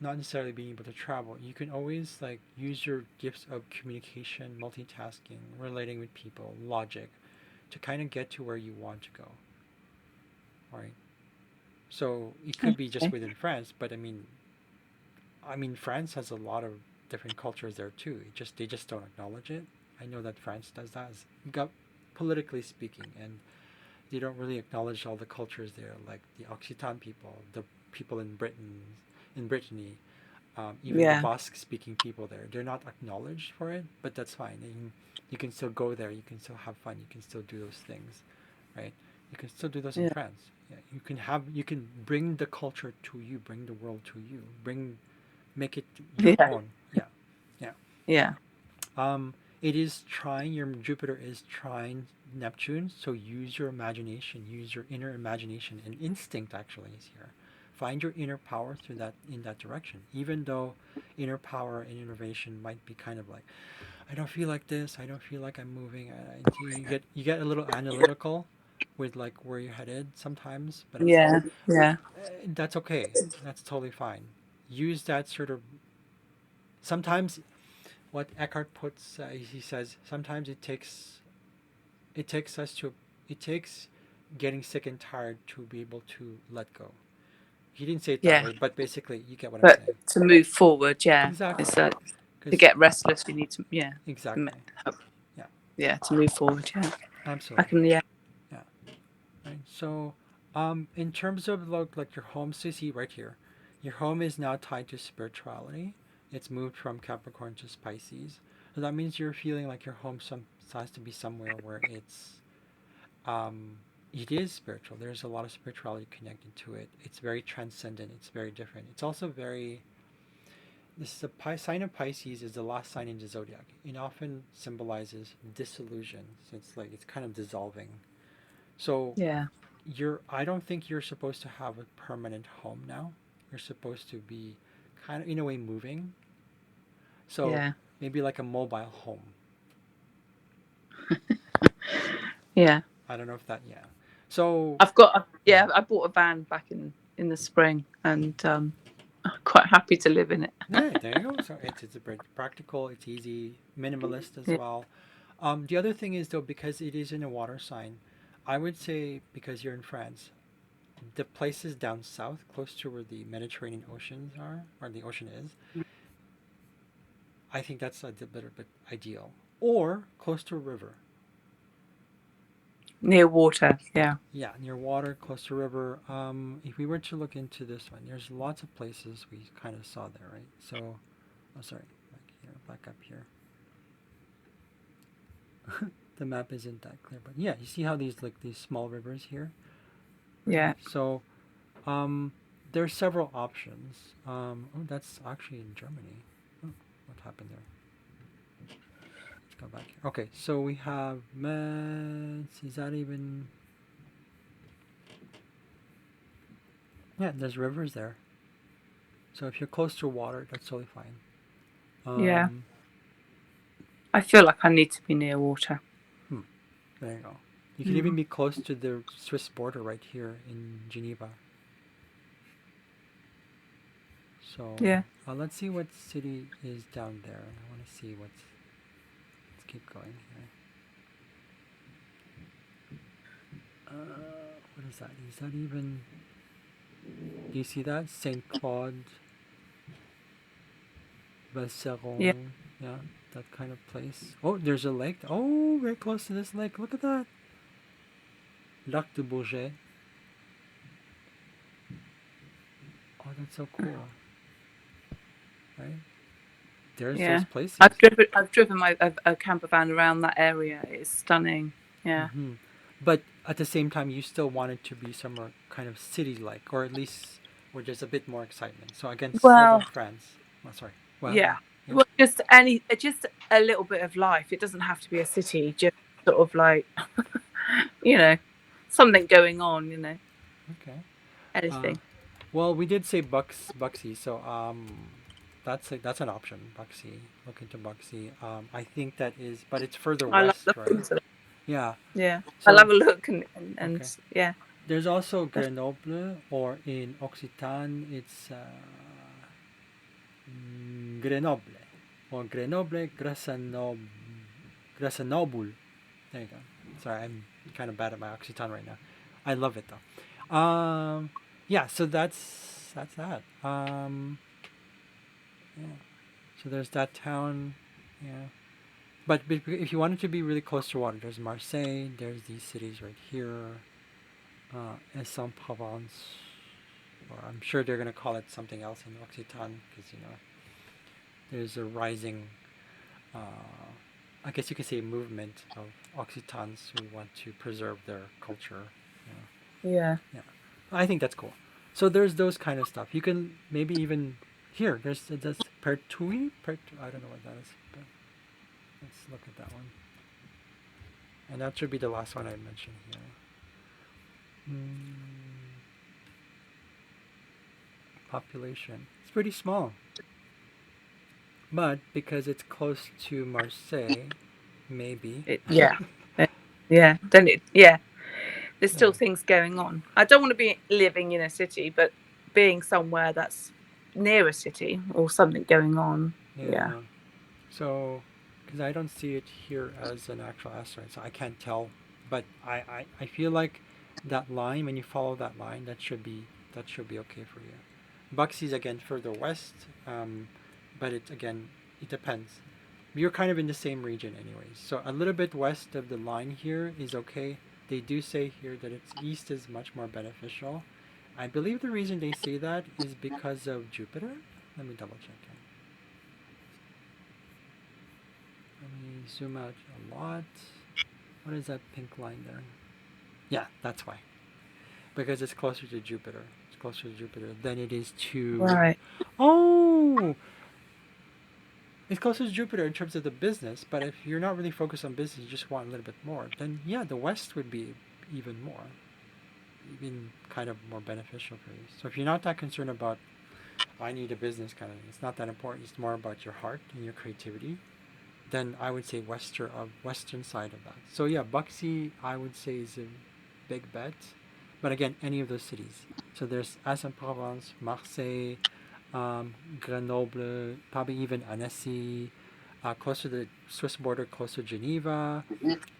not necessarily being able to travel, you can always like use your gifts of communication, multitasking, relating with people, logic, to kind of get to where you want to go, right? So it could be just Okay. within France, but I mean France has a lot of different cultures there too. They just don't acknowledge it. I know that France does that, politically speaking, and they don't really acknowledge all the cultures there, like the Occitan people, the people in Britain, in Brittany, even the Yeah. Basque-speaking people there. They're not acknowledged for it, but that's fine. You can still go there. You can still have fun. You can still do those things, right? You can still do those in Yeah. France. Yeah, you can bring the culture to you, bring the world to you, make it your Yeah. own. Yeah, yeah. Yeah. It is trine. Your Jupiter is trine Neptune, so use your imagination, use your inner imagination, and instinct actually is here. Find your inner power through that in that direction. Even though inner power and innovation might be kind of like, I don't feel like this. I don't feel like I'm moving. You get a little analytical with like where you're headed sometimes, but it's like Yeah. Yeah. that's okay. That's totally fine. Use that sort of sometimes what Eckhart puts, he says sometimes it takes us to it takes getting sick and tired to be able to let go. He didn't say it that Yeah. way, but basically you get what I'm But saying. to move forward, yeah, it's Exactly. that. To get restless, you need to exactly. Yeah, to move forward. Yeah, I absolutely. can. Yeah, Yeah. Right. So, in terms of like your home, so you see right here, your home is now tied to spirituality. It's moved from Capricorn to Pisces. So that means you're feeling like your home has to be somewhere where um, it is spiritual. There's a lot of spirituality connected to it. It's very transcendent. It's very different. It's also very. This is a sign of Pisces is the last sign in the zodiac. It often symbolizes dissolution. So it's like it's kind of dissolving. So yeah, I don't think you're supposed to have a permanent home now. You're supposed to be kind of in a way moving. So yeah, maybe like a mobile home. yeah. I don't know if that yeah. So I've got. yeah. I bought a van back in the spring, and I'm quite happy to live in it. Yeah, there you go. So it's very practical, it's easy, minimalist as Yeah. well. The other thing is though, because it is in a water sign, I would say because you're in France, the places down south, close to where the Mediterranean oceans are, or the ocean is, I think that's a little bit ideal. Or close to a river. Near water. Yeah, Yeah, near water, close to a river. If we were to look into this one, there's lots of places we kind of saw there, right? So, oh, sorry, back up here. The map isn't that clear, but yeah, you see how these small rivers here? Right? yeah, So, um, there's several options. Oh, that's actually in Germany. Oh, what happened there? Let's go back here. Okay, so we have Metz. Is that even? Yeah, there's rivers there. So if you're close to water, that's totally fine. yeah. Um, I feel like I need to be near water. there you go. You can even be close to the Swiss border right here in Geneva. So Yeah, let's see what city is down there. I want to see what's. Let's keep going here. What is that? Is that even? Do you see that? Saint Claude, yeah, Besseron. Yeah, that kind of place. Oh, there's a lake. Oh, very close to this lake. Look at that. Lac de Bourget. Oh, that's so cool. Right? There's those yeah. places. I've driven a camper van around that area. It's stunning. Yeah. Hmm. But at the same time, you still want it to be somewhere kind of city-like, or at least where there's a bit more excitement. So again, southern Well, France. Oh, sorry. Well, yeah. yeah. Well, just a little bit of life. It doesn't have to be a city. Just sort of like, you know, something going on. Okay. Uh, Anything. well, we did say Buxy, so that's an option. Buxy, look into Buxy. I think that is, but it's further I love west, right? looking to it. Yeah. Yeah, I'll So have a look and okay. yeah. There's also Grenoble, or in Occitan, it's Grenoble, or Grenoble Grenoble. There you go. Sorry, I'm kind of bad at my Occitan right now. I love it though. Yeah. So that's that. Yeah. So there's that town. Yeah. But if you wanted to be really close to water, there's Marseille. There's these cities right here. Aix-en-Provence, or I'm sure they're gonna call it something else in Occitan, because there's a rising, uh, I guess you could say, movement of Occitans who want to preserve their culture. Yeah. Yeah, I think that's cool. So there's those kind of stuff. You can maybe even here. There's Pertuis. I don't know what that is, but let's look at that one. And that should be the last one I mentioned here. Population. It's pretty small. But because it's close to Marseille, maybe. Yeah. Yeah. Then yeah. There's Yeah. still things going on. I don't want to be living in a city, but being somewhere that's near a city or something going on. Yeah. Yeah. So, because I don't see it here as an actual asteroid, so I can't tell. But I feel like that line, when you follow that line, that should be okay for you. Buxy's again further west, but it's again it depends. You're kind of in the same region anyways. So a little bit west of the line here is okay. They do say here that it's east is much more beneficial. I believe the reason they say that is because of Jupiter. Let me double check here. Let me zoom out a lot. What is that pink line there? Yeah, that's why. Because it's closer to Jupiter. It's closer to Jupiter than it is to... Right. Oh! It's closer to Jupiter in terms of the business, but if you're not really focused on business, you just want a little bit more, then yeah, the West would be even more. Even kind of more beneficial for you. So if you're not that concerned about, I need a business kind of thing, it's not that important, it's more about your heart and your creativity, then I would say western side of that. So yeah, Buxy, I would say, is a big bet. But again, any of those cities. So there's Aix-en-Provence, Marseille, Grenoble, probably even Annecy, closer to the Swiss border, close to Geneva,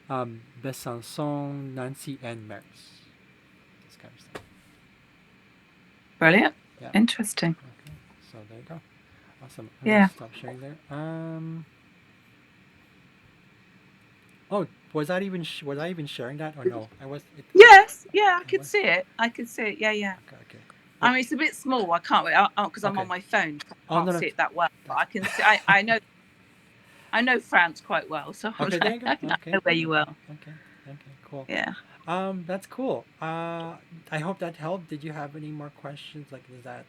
Besançon, Nancy, and Metz. This kind of stuff. Brilliant. Yeah. Interesting. Okay, so there you go. Awesome. I'm Yeah. gonna stop sharing there. Oh, was I even sharing that or no? I was. Yes. Yeah, I could see it. I could see it. Yeah, yeah. Okay. I mean, it's a bit small. I can't because I'm Okay. on my phone. So I Oh, can't no, no. see it that well. But I can see. I know France quite well, so Okay, there you go. I Okay. know where you are. Okay, cool. Yeah. That's cool. I hope that helped. Did you have any more questions? Like, does that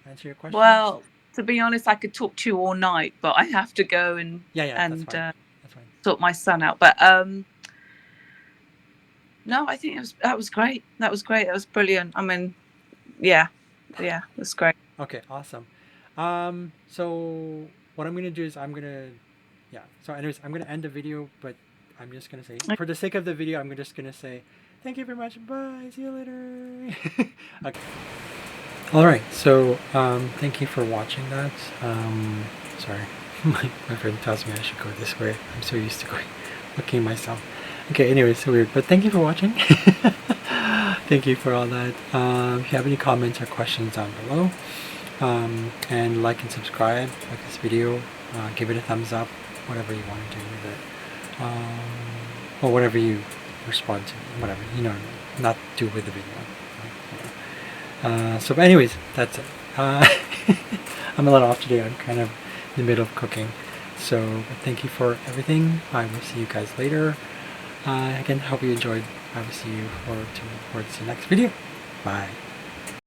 answer your question? Well, to be honest, I could talk to you all night, but I have to go and Yeah, that's fine. That's fine. sort my son out. But no, I think that was great. That was great. That was brilliant. I mean, yeah, that's great. Okay, awesome. So what I'm gonna do is So anyways, I'm gonna end the video, but I'm just gonna say, for the sake of the video, I'm just gonna say, thank you very much. Bye. See you later. Okay. All right. So thank you for watching that. Sorry, my friend tells me I should go this way. I'm so used to looking myself. Okay. Anyway, so weird. But thank you for watching. Thank you for all that. If you have any comments or questions down below, and like and subscribe, like this video, give it a thumbs up, whatever you want to do with it, or whatever you respond to, whatever, not do with the video. So anyways, that's it. I'm a little off today. I'm kind of in the middle of cooking. So thank you for everything. I will see you guys later. Again, hope you enjoyed. I will see you towards the next video. Bye.